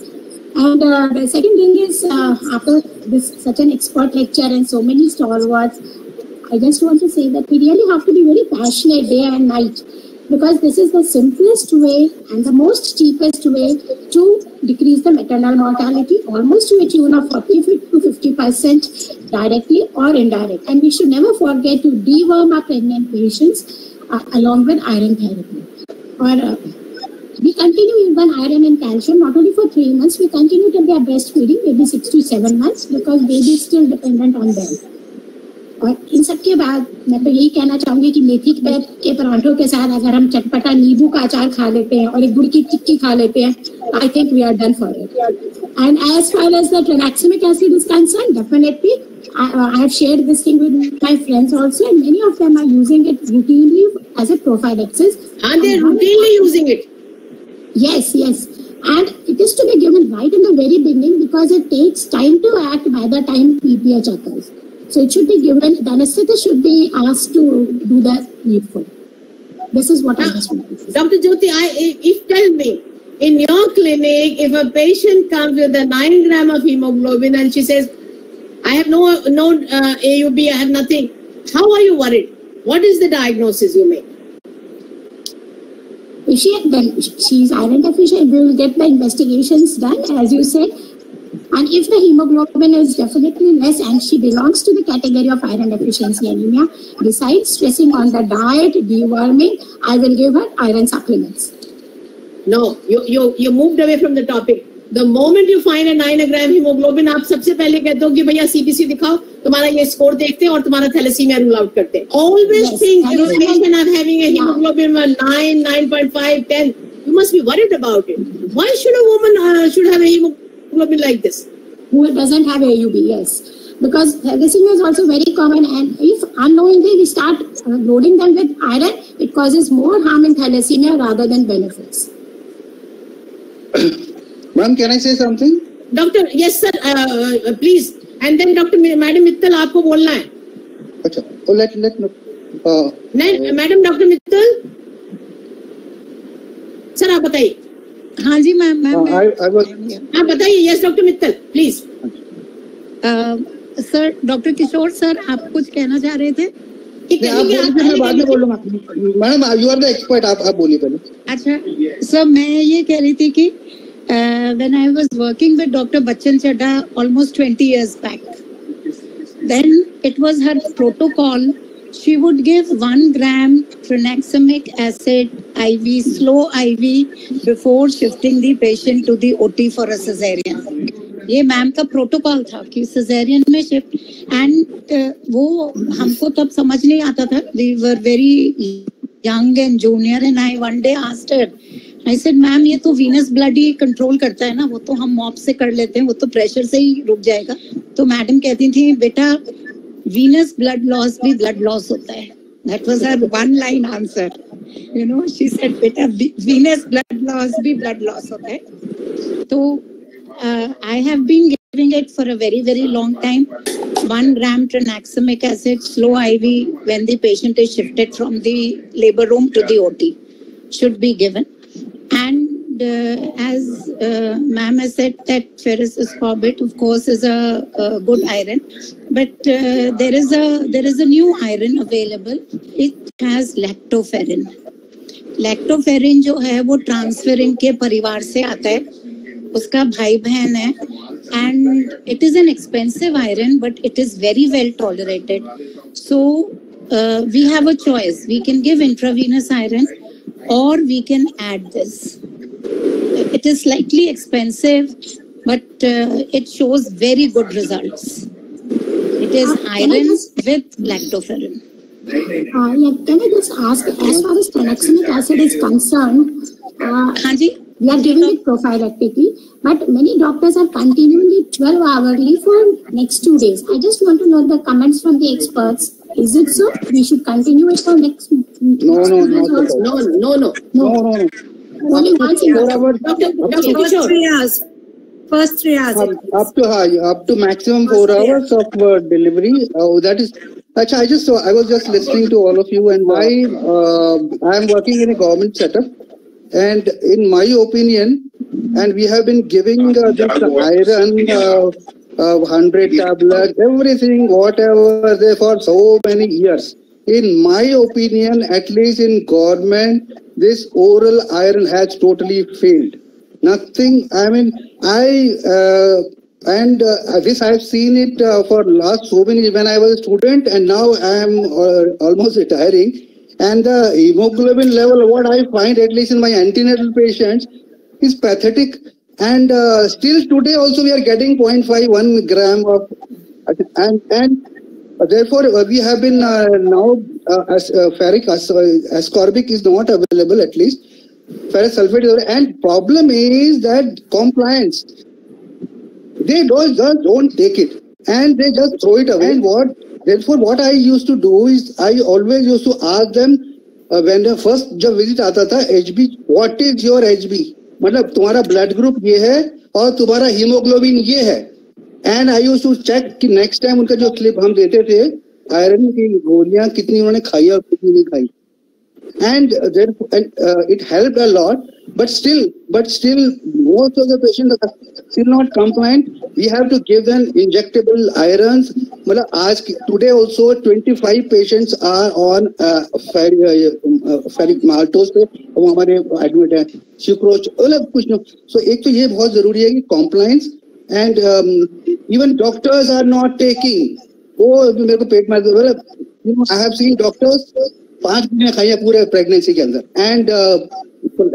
And the second thing is, after this such an expert lecture and so many stalwarts, I just want to say that we really have to be very passionate day and night, because this is the simplest way and the most cheapest way to decrease the maternal mortality, almost to a tune of 40 to 50% directly or indirect. And we should never forget to deworm our pregnant patients along with iron therapy. Or we continue even iron and calcium not only for 3 months, we continue to be breastfeeding maybe 6 to 7 months, because baby is still dependent on them. और इन सब के बाद मैं तो यही कहना चाहूंगी कि मेथी के पराठों के साथ अगर हम चटपटा नींबू का अचार खा लेते हैं और एक गुड़ की टिक्की खा लेते हैं, I think we are done for it. And as far as the tranexamic acid is concerned, definitely I have shared this thing with my friends also, and many of them are using it routinely as a prophylaxis. And they are routinely using it. Yes. And it is to be given right in the very beginning, because it takes time to act by the time PPH occurs. So it should be given, the anesthetist should be asked to do the needful. This is what I just want to say. Dr. Jyoti, tell me, in your clinic, if a patient comes with a 9 gram of hemoglobin and she says, I have no AUB, I have nothing, how are you worried? What is the diagnosis you make? If she's iron deficient, we will get the investigations done. As you said, And if the hemoglobin is definitely less and she belongs to the category of iron deficiency anemia, besides stressing on the diet, deworming, I will give her iron supplements. No, you moved away from the topic. The moment you find a 9 gram hemoglobin, आप सबसे पहले कहते हो कि भैया CBC दिखाओ, तुम्हारा ये स्कोर देखते हैं और तुम्हारा thalassemia rule out करते हैं. Always think if a patient are having a hemoglobin 9, 9.5, 10, you must be worried about it. Why should a woman should have a hemoglobin like this? Who doesn't have AUB, yes. Because thalassemia is also very common, and if unknowingly we start loading them with iron, it causes more harm in thalassemia rather than benefits. Ma'am, can I say something? Doctor, yes sir, please. And then Dr. Madam Mittal, आपको बोलना है. अच्छा, तो let Madam Dr. Mittal, sir आप बताइए. हाँ जी ma'am. आप बताइए. Yes, Dr. Mittal, please. Sir, doctor Kishore sir, आप कुछ कहना चाह रहे थे? मैं बाद में बोलूँगा. Madam, you are the expert. आप बोलिए पहले. अच्छा, सर मैं ये कह रही थी कि when I was working with Dr. Bachchan Chadha almost 20 years back, then it was her protocol. She would give 1 gram tranexamic acid IV, slow IV, before shifting the patient to the OT for a cesarean. ये ma'am का protocol था कि caesarean में shift, and वो हमको तब समझ नहीं आता था. We were very young and junior, and I one day asked her, I said ma'am ये तो वीनस ब्लड ही कंट्रोल करता है ना, वो तो हम मॉप से कर लेते हैं, वो तो प्रेशर से ही रुक जाएगा. तो मैडम कहती थी बेटा वीनस ब्लड लॉस भी ब्लड लॉस होता है. That was her one line answer, you know. She said बेटा वीनस ब्लड लॉस भी ब्लड लॉस होता है. तो I have been giving it for a very, very long time. 1 gram tranexamic acid, slow IV, when the patient is shifted from the labor room to the OT, should be given. And as ma'am has said, that ferrous ascorbate, of course, is a good iron. But there is a new iron available. It has lactoferrin. Lactoferrin जो है वो transferrin के परिवार से आता है, उसका भाई बहन है, and it is an expensive iron, but it is very well tolerated. So we have a choice. We can give intravenous iron, or we can add this. It is slightly expensive, but it shows very good results. It is iron with lactoferrin. Can I just ask, as far as tranexamic acid is concerned, हाँ जी, we are giving it prophylactically, but many doctors are continuing it 12 hourly for next 2 days. I just want to know the comments from the experts. Is it so? We should continue it for next. No. Only once in 4 hours. First 3 hours. First 3 hours. Up to maximum 4 hours of delivery. That is. Achha, I was just listening to all of you, and I am working in a government setup. And in my opinion, and we have been giving this iron, 100 tablets, everything, whatever, there for so many years. In my opinion, at least in government, this oral iron has totally failed. Nothing, I mean, this I have seen it for last so many, when I was a student, and now I am almost retiring. And the hemoglobin level, what I find, at least in my antenatal patients, is pathetic. And still today also we are getting 0.51 gram of, and therefore we have been now, ferric ascorbic is not available, at least. Ferrous sulfate is available. And problem is that compliance, they don't take it. And they just throw it away. And therefore, what I used to do is, I always used to ask them when the first जब visit आता था, HB, what is your HB? मतलब तुम्हारा blood group ये है और तुम्हारा hemoglobin ये है. And I used to check कि next time उनका जो slip हम देते थे, iron की गोलियां कितनी उन्होंने खाई और कितनी नहीं खाई. And it helped a lot, but still most of the patients are still not compliant. We have to give them injectable irons. Today also 25 patients are on ferric maltose पे वो हमारे admit है, sucrose अलग कुछ नहीं. So एक तो ये बहुत जरूरी है कि compliance, and even doctors are not taking. Oh, मेरे को पेट में दर्द, I have seen doctors 5 महीने खाइए पूरे pregnancy के अंदर, and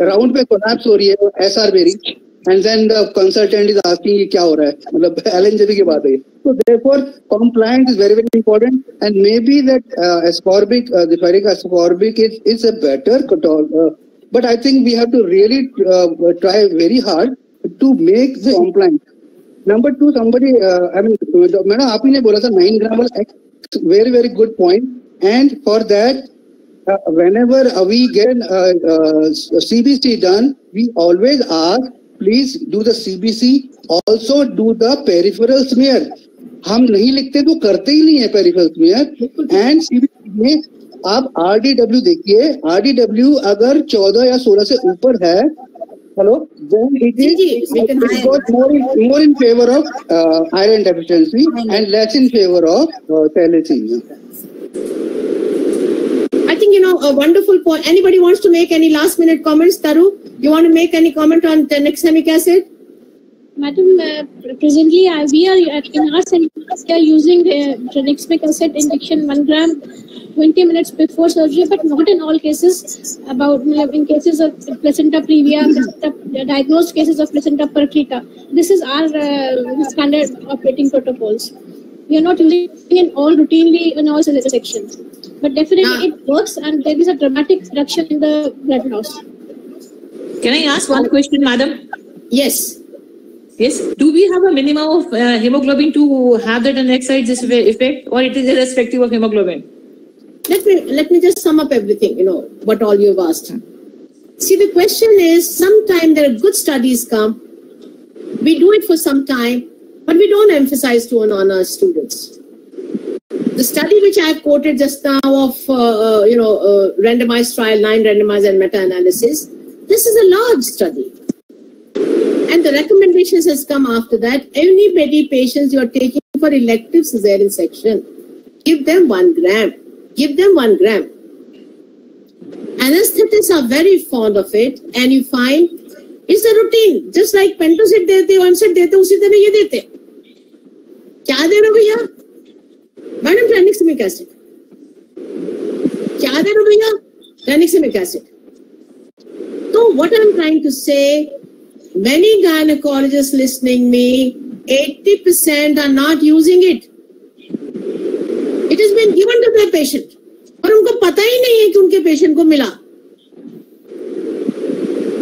round पे collapse हो रही है, SR bearing, and then the consultant is asking क्या हो रहा है, मतलब LNJB की बात है. So therefore, compliance is very, very important, and maybe that ascorbic, the ferric ascorbic is a better but I think we have to really try very hard to make the compliance. Number 2, somebody, madam, आपने ने बोला था 9 gram, very, very good point. And for that, whenever we get CBC done, we always ask, please do the CBC, also do the peripheral smear. हम नहीं लिखते तो करते ही नहीं है peripheral smear. And CBC में आप RDW देखिए, RDW अगर 14 या 16 से ऊपर है, hello, then it goes more in favor of iron deficiency and less in favor of thalassemia. I think, a wonderful point. Anybody wants to make any last minute comments? Taru, you want to make any comment on tranexamic acid? Madam, presently we are in our center using tranexamic acid injection 1 gram 20 minutes before surgery, but not in all cases. In cases of placenta previa, diagnosed cases of placenta percreta. This is our standard operating protocols. We are not using it all routinely in all sections, but definitely it works, and there is a dramatic reduction in the blood loss. Can I ask one question, madam? Yes. Yes. Do we have a minimum of hemoglobin to have that anxiety effect, or it is irrespective of hemoglobin? Let me just sum up everything, what all you've asked. See, the question is, sometimes there are good studies come, we do it for some time, but we don't emphasize on our students. The study which I have quoted just now of, randomized trial, 9 randomized and meta-analysis, this is a large study. And the recommendations has come after that. Anybody patients you are taking for elective cesarean section, give them 1 gram. Give them 1 gram. Anesthetists are very fond of it, and you find it's a routine. Just like Pentocid देते, Onset देते, उसी तरह ये देते. क्या दे रहे हो भैया? Madam, tranexamic acid. क्या दे रहे हो भैया? Tranexamic acid. So what I'm trying to say, many gynecologists listening me, 80% are not using it. It has been given to their patient, और उनको पता ही नहीं है कि उनके patient को मिला.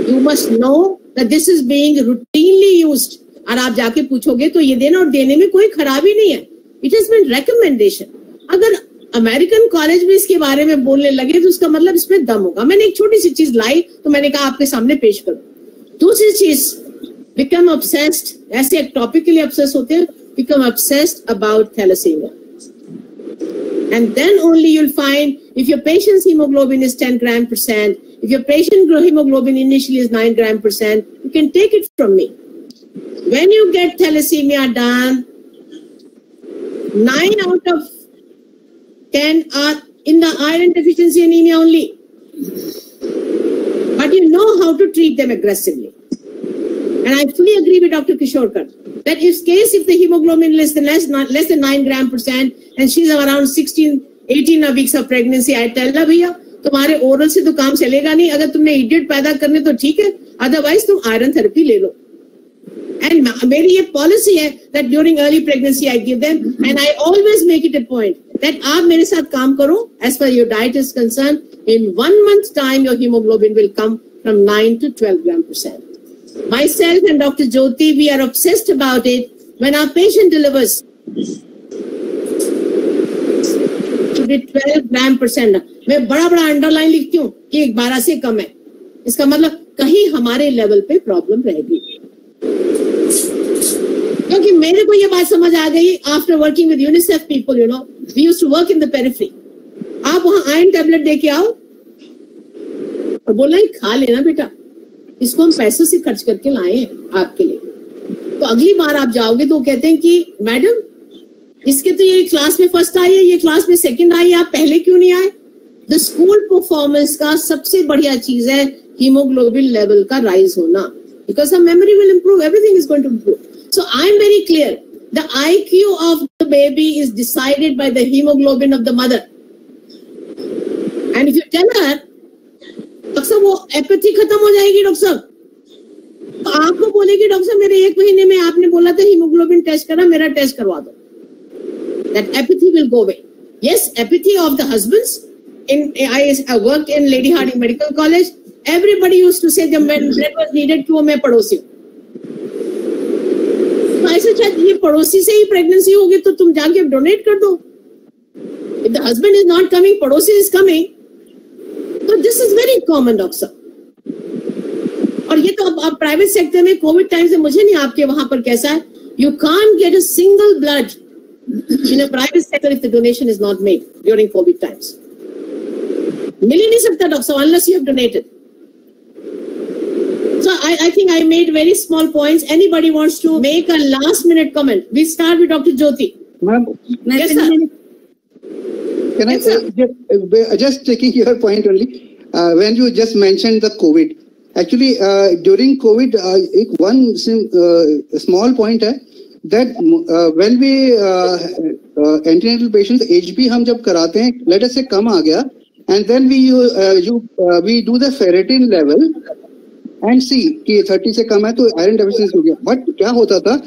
You must know that this is being routinely used. और आप जाके पूछोगे तो ये देना और देने में कोई खराबी नहीं है. It has been recommendation. अगर अमेरिकन कॉलेज में इसके बारे में बोलने लगे तो उसका मतलब इसमें दम होगा. मैंने एक छोटी सी चीज लाई तो मैंने कहा आपके सामने पेश करूं. दूसरी चीज, become obsessed, ऐसे एक टॉपिक के लिए obsessed होते हैं, become obsessed about thalassemia. And then only you'll find if your patient's hemoglobin is 10 gram%, if your patient hemoglobin initially is 9 gram%, you can take it from me. When you get thalassemia done, 9 out of 10 are in the iron deficiency anemia only. But you know how to treat them aggressively. And I fully agree with Dr. Kishorkar that if the hemoglobin less than 9 gram% and she's around 18 weeks of pregnancy, I tell her, भैया तुम्हारे oral से तो काम चलेगा नहीं. अगर तुमने idiot पैदा करने तो ठीक है, otherwise तुम iron therapy ले लो. And मेरी ये policy है that during early pregnancy I give them, and I always make it a point that आप मेरे साथ काम करो. As far as your diet is concerned, in 1 month's time your hemoglobin will come from 9 to 12 gram%. Myself and Dr. Jyoti, we are obsessed about it. When our patient delivers, to be 12 gram%. मैं बड़ा underline लिखती हूँ कि 12 से कम है. इसका मतलब कहीं हमारे लेवल पे प्रॉब्लम रहेगी. क्योंकि मेरे को ये बात समझ आ गई after working with UNICEF people, we used to work in the periphery. आप वहां आयरन टैबलेट दे के आओ और बोला खा लेना बेटा, इसको हम पैसों से खर्च करके लाए हैं आपके लिए. तो अगली बार आप जाओगे तो कहते हैं कि मैडम इसके तो ये क्लास में फर्स्ट आई है, ये क्लास में सेकंड आई है, आप पहले क्यों नहीं आए? द स्कूल परफॉर्मेंस का सबसे बढ़िया चीज है हीमोग्लोबिन लेवल का राइज होना, बिकॉज हम memory will improve, everything is going to improve. So I'm very clear. The IQ of the baby is decided by the hemoglobin of the mother. And if you tell her, doctor साहब वो apathy खत्म हो जाएगी doctor साहब, तो आपको बोलेगी doctor साहब मेरे 1 महीने में आपने बोला था हीमोग्लोबिन टेस्ट करा, मेरा टेस्ट करवा दो. That apathy will go away. Yes, apathy of the husbands. I worked in Lady Harding Medical College. Everybody used to say जब blood was needed क्यों मैं पड़ोसी हूँ. ऐसे शायद ये पड़ोसी से ही प्रेगनेंसी होगी तो तुम जाके डोनेट कर दो. If the husband is not coming, पड़ोसी is coming. तो this is very common, doctor. और ये तो अब प्राइवेट सेक्टर में कोविड टाइम से मुझे नहीं आपके वहां पर कैसा है. You can't get a single blood in a private sector if the donation is not made during COVID times. मिल ही नहीं सकता doctor unless you have donated. So I think I made very small points. Anybody wants to make a last minute comment? We start with Dr. Jyoti. Ma'am, yes, sir. Can I just taking your point only? When you just mentioned the COVID, actually during COVID, one small point है that when we antenatal patients HB हम जब कराते हैं, let us say कम आ गया, and then we do the ferritin level. And see कि 30 से कम है तो आयरन डेफिशिएंसी हो गया. बट क्या होता था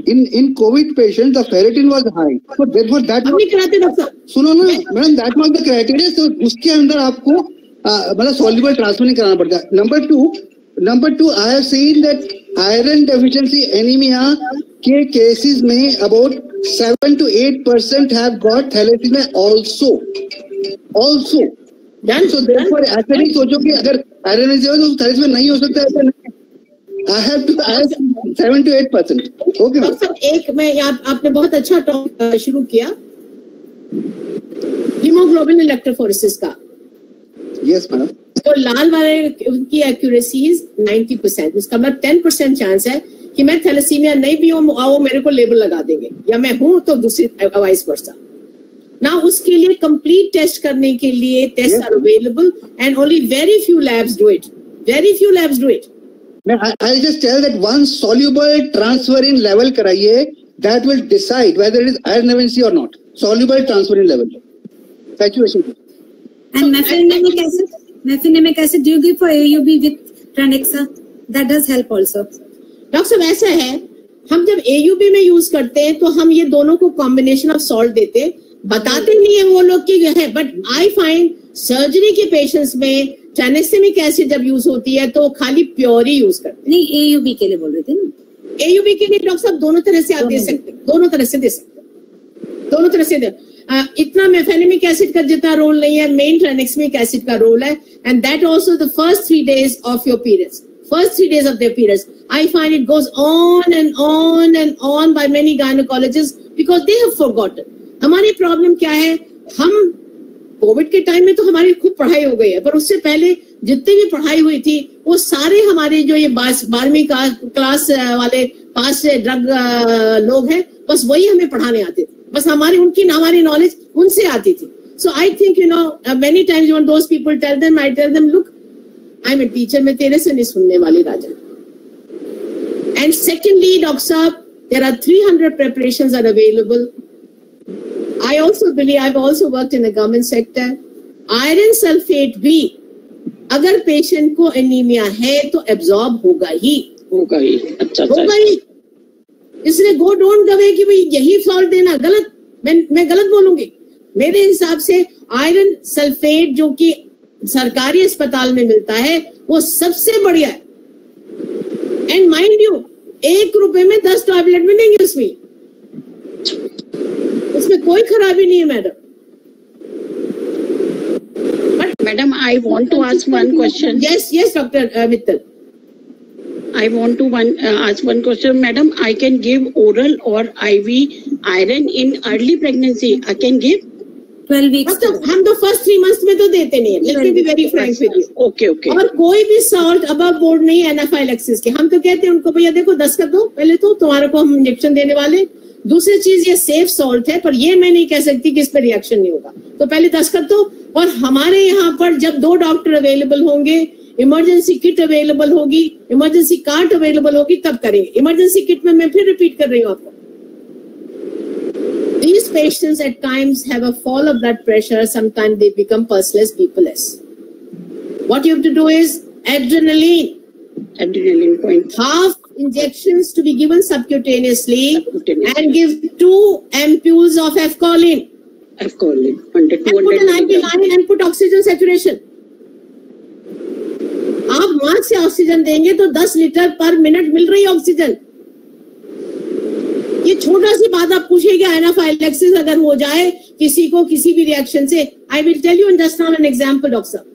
in COVID patient the ferritin was high. So therefore that सुनो ना madam, that was the criteria. तो उसके अंदर आपको मतलब soluble transfer नहीं कराना पड़ता. Number two, I have seen that iron deficiency anemia के cases में about 7 to 8% have got thalassemia also. So therefore ऐसा नहीं सोचो कि अगर आयरन है तो थैलेसीमिया नहीं हो सकता. ऐसा नहीं. I have 7 to 8%. Okay. Doctor एक मैं आपने बहुत अच्छा टॉपिक शुरू किया हीमोग्लोबिन इलेक्ट्रोफोरेसिस का. Yes, madam. तो लाल वाले उनकी एक्यूरेसी 90%. उसका मतलब 10% चांस है कि मैं थैलेसीमिया नहीं भी हूँ, वो मेरे को लेबल लगा देंगे, या मैं हूँ तो दूसरी वाइस वर्सा. ना उसके लिए कंप्लीट टेस्ट करने के लिए test are available and only very few labs do it. I'll just tell that one soluble transferrin level कराइए, that will decide whether it is iron deficiency or not. Soluble transferrin level. Saturation. And methylenic acid do you give for AUB with Tranexa? That does help also. Doctor साहब ऐसा है, हम जब AUB में use करते हैं तो हम ये दोनों को कॉम्बिनेशन ऑफ सॉल्ट देते हैं, बताते नहीं है वो लोग की है. बट आई फाइंड सर्जरी के पेशेंट्स में ट्रानेक्सेमिक एसिड जब यूज होती है तो खाली प्योर ही यूज करते हैं. नहीं, AUB के लिए बोल रहे थे ना. AUB के लिए डॉक्टर साहब दोनों तरह से आप दे सकते हैं, दोनों तरह से दे. इतना मेफेनेमिक एसिड का जितना रोल नहीं है, मेन ट्रानेक्सेमिक एसिड का रोल है. And that also the first 3 days of your periods. First 3 days of their periods. I find it goes on and on and on by many gynecologists because they have forgotten. हमारी problem क्या है, हम Covid के time में तो हमारी खूब पढ़ाई हो गई है, पर उससे पहले जितनी भी पढ़ाई हुई थी वो सारे हमारे जो ये 12वीं क्लास वाले पास से ड्रग लोग हैं, बस वही हमें पढ़ाने आते थे. बस हमारी नॉलेज उनसे आती थी. So I think many times when those people tell them, I tell them, look, I'm a teacher, मैं तेरे से नहीं सुनने वाली राजा. And secondly, Dr. Saab, there are 300 preparations are available. I also believe, I've also worked in the government sector. Iron sulfate भी अगर patient को anaemia है तो एब्जॉर्ब होगा ही. अच्छा. इसलिए गो डोंट गवे कि भाई यही सॉल्ट देना, गलत. मैं गलत बोलूंगी. मेरे हिसाब से आयरन सल्फेट जो कि सरकारी अस्पताल में मिलता है वो सबसे बढ़िया है. एंड माइंड यू, 1 रुपए में 10 टैबलेट मिलेंगे उसमें कोई खराबी नहीं है madam. Madam, I want to ask one question. Yes, Dr. Mittal. I want to ask one question. Madam, I can give oral or IV iron in early pregnancy. I can give 12 weeks. हम तो first 3 months में तो देते नहीं है. Let me be very frank with you. Okay. और कोई भी salt above board नहीं है anaphylaxis के. हम तो कहते हैं उनको, भैया देखो 10 कर दो पहले तो तुम्हारे को हम इंजेक्शन देने वाले. दूसरी चीज ये सेफ सॉल्ट है, पर ये मैं नहीं कह सकती कि इस पर रिएक्शन नहीं होगा, तो पहले 10 कर दो. और हमारे यहाँ पर जब 2 डॉक्टर अवेलेबल होंगे, इमरजेंसी किट अवेलेबल होगी, इमरजेंसी कार्ड अवेलेबल होगी, तब करेंगे। इमरजेंसी किट में मैं फिर रिपीट कर रही हूँ आपको, these patients at times have a fall of blood pressure, sometimes they become pulseless, peopleless. What you have to do is adrenaline point, half injections to be given subcutaneously, and give 2 ampules of F-Choline. And put an IV line and put oxygen saturation. आप mask से oxygen देंगे तो 10 litre पर minute मिल रही है oxygen. ये छोटा सी बात आप पूछिएगा, एनाफाइलेक्सिस अगर हो जाए किसी को किसी भी रिएक्शन से, I will tell you just now an example doctor साहब।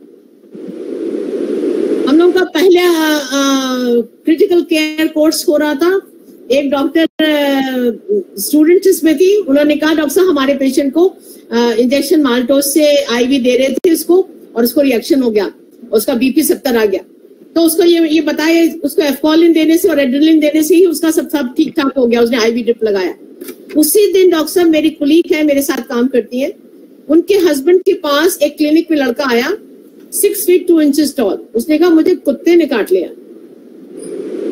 हम लोगों का पहले क्रिटिकल केयर कोर्स हो रहा था, एक डॉक्टर स्टूडेंट इसमें थी, उन्होंने कहा डॉक्टर साहब हमारे पेशेंट को इंजेक्शन माल्टोस से आईवी दे रहे थे उसको, और उसको रिएक्शन हो गया, उसका बीपी 70 आ गया। तो उसको ये बताया उसको एफकॉलिन देने से और एड्रेनलिन देने से ही उसका सब ठीक ठाक हो गया, उसने आईवी ड्रिप लगाया। उसी दिन डॉक्टर साहब, मेरी कुलीग है, मेरे साथ काम करती है, उनके हस्बैंड के पास एक क्लिनिक में लड़का आया 6 फीट 2 इंचेस टॉल। उसने कहा मुझे कुत्ते ने काट लिया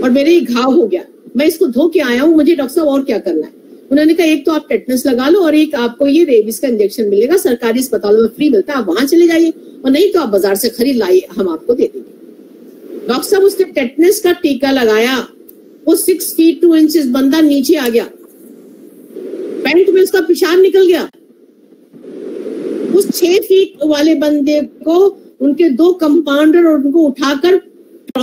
और मेरे घाव हो गया, मैं इसको धो के आया हूँ, मुझे डॉक्टर साहब और क्या करना है। उन्होंने कहा एक तो आप टेटनस लगा लो और एक आपको ये रेबीज का इंजेक्शन मिलेगा, सरकारी अस्पतालों में फ्री मिलता है, आप वहां चले जाइए, और नहीं तो आप बाजार से खरीद लाइए, हम आपको दे देंगे। डॉक्टर साहब उसने टेटनस का टीका लगाया, वो 6 फीट 2 इंचेस बंदा नीचे आ गया, पैंट में उसका पेशाब निकल गया। उस 6 फीट वाले बंदे को उनके 2 कंपाउंडर और उनको उठाकर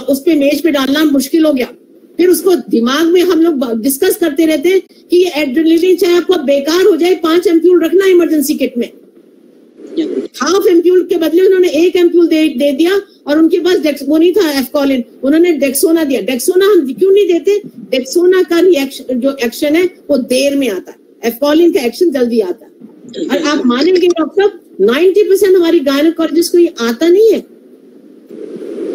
उस पे मेज पे डालना मुश्किल हो गया। फिर उसको दिमाग में हम लोग डिस्कस करते रहते हैं कि ये एड्रेनलिन चाहे आपको बेकार हो जाए, 5 एम्प्यूल रखना इमरजेंसी किट में। हाफ एम्प्यूल के बदले उन्होंने 1 एम्प्यूल दे दिया, और उनके पास वो नहीं था एफकॉलिन, उन्होंने डेक्सोना दिया। डेक्सोना हम क्यों नहीं देते? डेक्सोना का रिएक्शन जो एक्शन है वो देर में आता है, एफकॉलिन का एक्शन जल्दी आता है। और आप मानेंगे डॉक्टर साहब 90% हमारी गायनेकोलॉजिस्ट को ये आता नहीं है।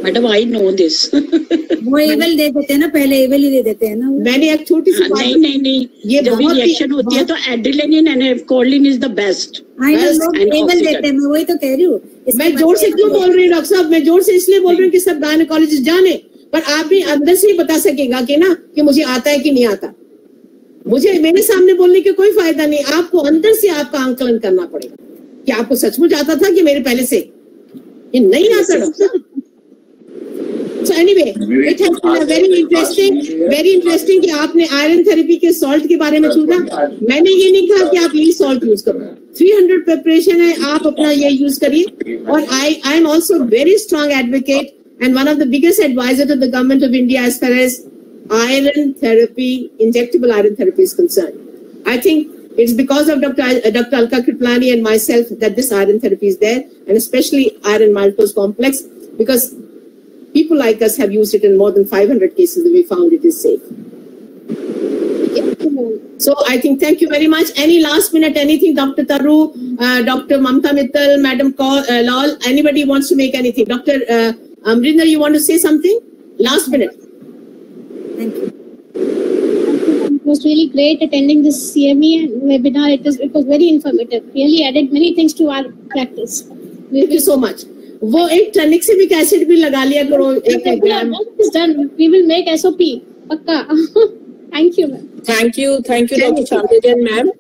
Madam I know this. वो एवल दे देते हैं ना, पहले एवल ही दे देते हैं ना। मैंने एक छोटी सी बात, नहीं ये जब भी रिएक्शन होती है तो एड्रेनलिन एंड एफकॉलिन इज द बेस्ट। एवल देते हैं, मैं वही तो कह रही हूँ। मैं जोर से क्यों बोल रही हूँ डॉक्टर साहब, मैं जोर से इसलिए बोल रही हूँ कि सब गायनेकोलॉजिस्ट जाने, पर आप भी अंदर से ही बता सकेगा कि ना कि मुझे आता है कि नहीं आता। मुझे मेरे सामने बोलने का कोई फायदा नहीं, आपको अंदर से आपका आंकलन करना पड़ेगा कि आपको सचमुच आता था कि मेरे पहले से ये नहीं आता डॉक्टर साहब। So anyway, it has been very interesting कि आपने आयरन थेरेपी के सॉल्ट के बारे में पूछा। मैंने ये नहीं कहा कि आप ये सॉल्ट यूज करो, 300 प्रिपरेशन है, आप अपना ये यूज करिए। और I am also very strong advocate and one of the biggest adviser to the government of India as far as iron therapy, injectable iron therapy is concerned. I think it's because of Dr. Alka Kriplani and myself that this iron therapy is there, and especially iron maltose complex, because people like us have used it in more than 500 cases and we found it is safe. So I think thank you very much. Any last minute anything, Dr. Taru, Dr. Mamta Mittal, Madam Lal, anybody wants to make anything? Dr. Amrinder, you want to say something? Last minute. Thank you. It was really great attending this CME webinar. It was very informative. Really added many things to our practice. Thank you so much. वो एक ट्रानिक्सिमिक acid भी लगा लिया करो एक ग्राम। Done. We will make SOP. पक्का। Thank you, ma'am. Thank you, Dr. Chandrajan, ma'am.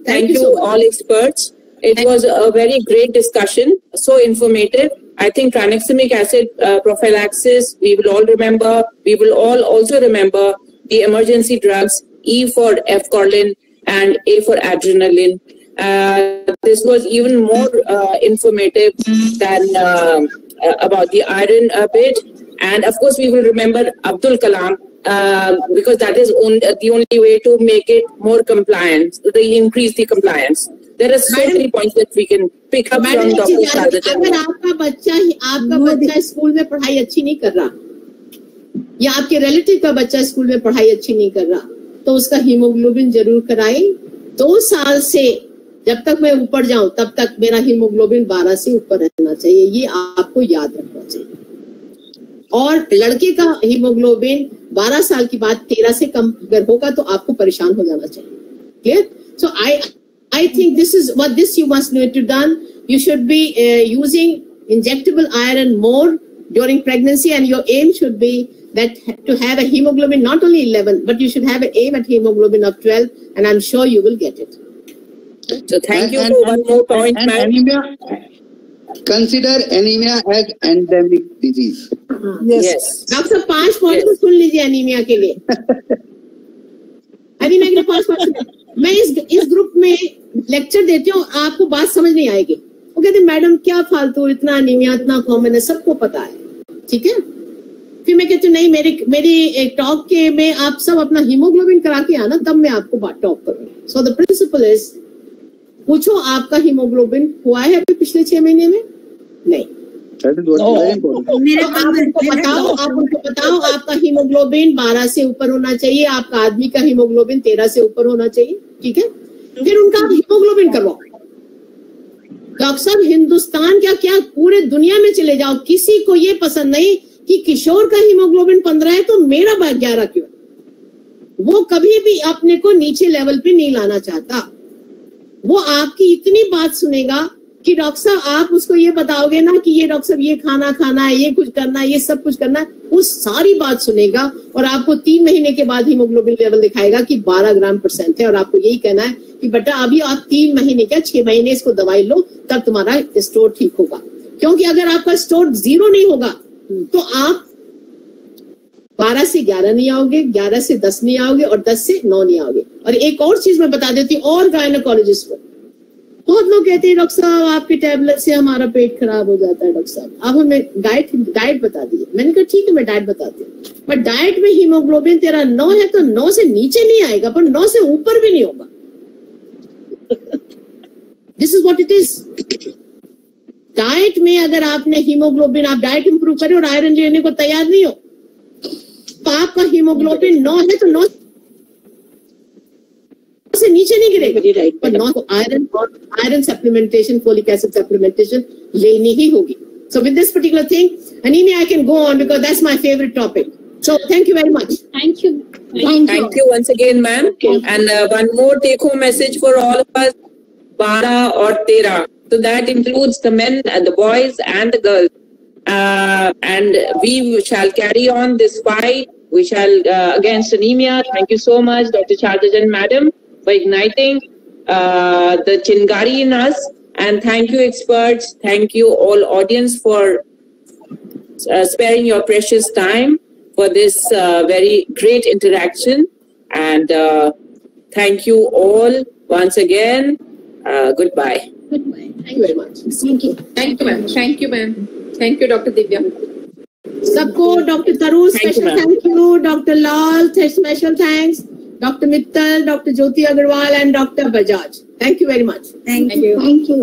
Thank you, all experts. It was a very great discussion, so informative. I think tranexamic acid prophylaxis, we will all remember. We will all also remember the emergency drugs, E for F-Choline and A for adrenaline. This was even more informative than about the iron bit. And of course, we will remember Abdul Kalam, because that is the only way to make it more compliant, increase the compliance. There are so many points that we can pick up from Dr. Chandrajan. अगर आपका बच्चा school में पढ़ाई अच्छी नहीं कर रहा, या आपके रिलेटिव का बच्चा स्कूल में पढ़ाई अच्छी नहीं कर रहा, तो उसका हीमोग्लोबिन जरूर कराएं। 2 साल से जब तक मैं ऊपर जाऊं तब तक मेरा हीमोग्लोबिन 12 से ऊपर रहना चाहिए, ये आपको याद रखना चाहिए। और लड़के का हीमोग्लोबिन 12 साल की बाद 13 से कम अगर होगा तो आपको परेशान हो जाना चाहिए। Clear? So I think this is what you must need to done. You should be using injectable iron more during pregnancy, and your aim should be that to have a hemoglobin not only 11, but you should have an aim at hemoglobin of 12, and I'm sure you will get it. So thank you for one more point, ma'am. Anemia, consider anemia as endemic disease. Yes. Doctor साहब 5 point तो सुन लीजिए anaemia के लिए. Anaemia के लिए 5 point. मैं इस group में लेक्चर देती हूँ, आपको बात समझ नहीं आएगी. वो कहते मैडम क्या फालतू, इतना एनीमिया इतना कॉमन है, सबको पता है, ठीक है. फिर मैं कहती हूँ नहीं, मेरी एक टॉक के में आप सब अपना हीमोग्लोबिन करा के आना, तब मैं आपको टॉक करूँगी. सो द प्रिंसिपल इज, पूछो आपका हीमोग्लोबिन हुआ है अभी पिछले 6 महीने में? नहीं. आप उनको बताओ आपका हीमोग्लोबिन 12 से ऊपर होना चाहिए, आपका आदमी का हीमोग्लोबिन 13 से ऊपर होना चाहिए, ठीक है. फिर उनका हीमोग्लोबिन करवाओ. डॉक्टर साहब हिंदुस्तान क्या पूरे दुनिया में चले जाओ, किसी को ये पसंद नहीं कि किशोर का हीमोग्लोबिन 15 है तो मेरा 11 क्यों. वो कभी भी अपने को नीचे लेवल पे नहीं लाना चाहता. वो आपकी इतनी बात सुनेगा कि डॉक्टर साहब आप उसको ये बताओगे ना कि ये डॉक्टर साहब ये खाना है, ये कुछ करना है, ये सब कुछ करना है, वो सारी बात सुनेगा और आपको 3 महीने के बाद हीमोग्लोबिन लेवल दिखाएगा कि 12 ग्राम % है, और आपको यही कहना है कि बेटा अभी आप 3 महीने क्या 6 महीने इसको दवाई लो, तब तुम्हारा स्टोर ठीक होगा. क्योंकि अगर आपका स्टोर 0 नहीं होगा तो आप 12 से 11 नहीं आओगे, 11 से 10 नहीं आओगे, और 10 से 9 नहीं आओगे. और एक और चीज मैं बता देती हूँ, और गायनोकोलॉजिस्ट को बहुत लोग कहते हैं डॉक्टर साहब आपके टैबलेट से हमारा पेट खराब हो जाता है. डॉक्टर साहब आप हमें डाइट बता दीजिए. मैंने कहा ठीक है मैं डाइट बताती हूँ, बट डाइट में हीमोग्लोबिन तेरा 9 है तो 9 से नीचे नहीं आएगा, पर 9 से ऊपर भी नहीं होगा. This is what it is. Diet में अगर आपने हीमोग्लोबिन, आप डाइट इंप्रूव करें और आयरन लेने को तैयार नहीं हो, तो आपका हीमोग्लोबिन 9 है तो 9 से नीचे नहीं गिरेगा, पर 9 को iron supplementation, folic acid supplementation लेनी ही होगी. So with this particular thing, anemia I can go on because that's my favorite topic. So thank you very much. Thank you. Thank you once again, ma'am. Okay. And one more take-home message for all of us: 12 or 13. So that includes the men, the boys, and the girls. And we shall carry on this fight. We shall against anemia. Thank you so much, Dr. Chadajan, madam, for igniting the Chingari in us. And thank you, experts. Thank you, all audience, for sparing your precious time for this very great interaction. And thank you all once again. Goodbye. Goodbye. Thank you very much. Thank you. Thank you, ma'am. Thank you, ma'am. Thank you, Dr. Divya. सबको doctor Taru special thank you, doctor Lal special thanks, doctor Mittal, doctor Jyoti Agarwal and doctor Bajaj. Thank you very much. Thank you. Thank you.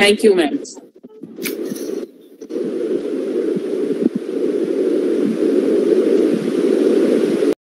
Thank you, ma'am.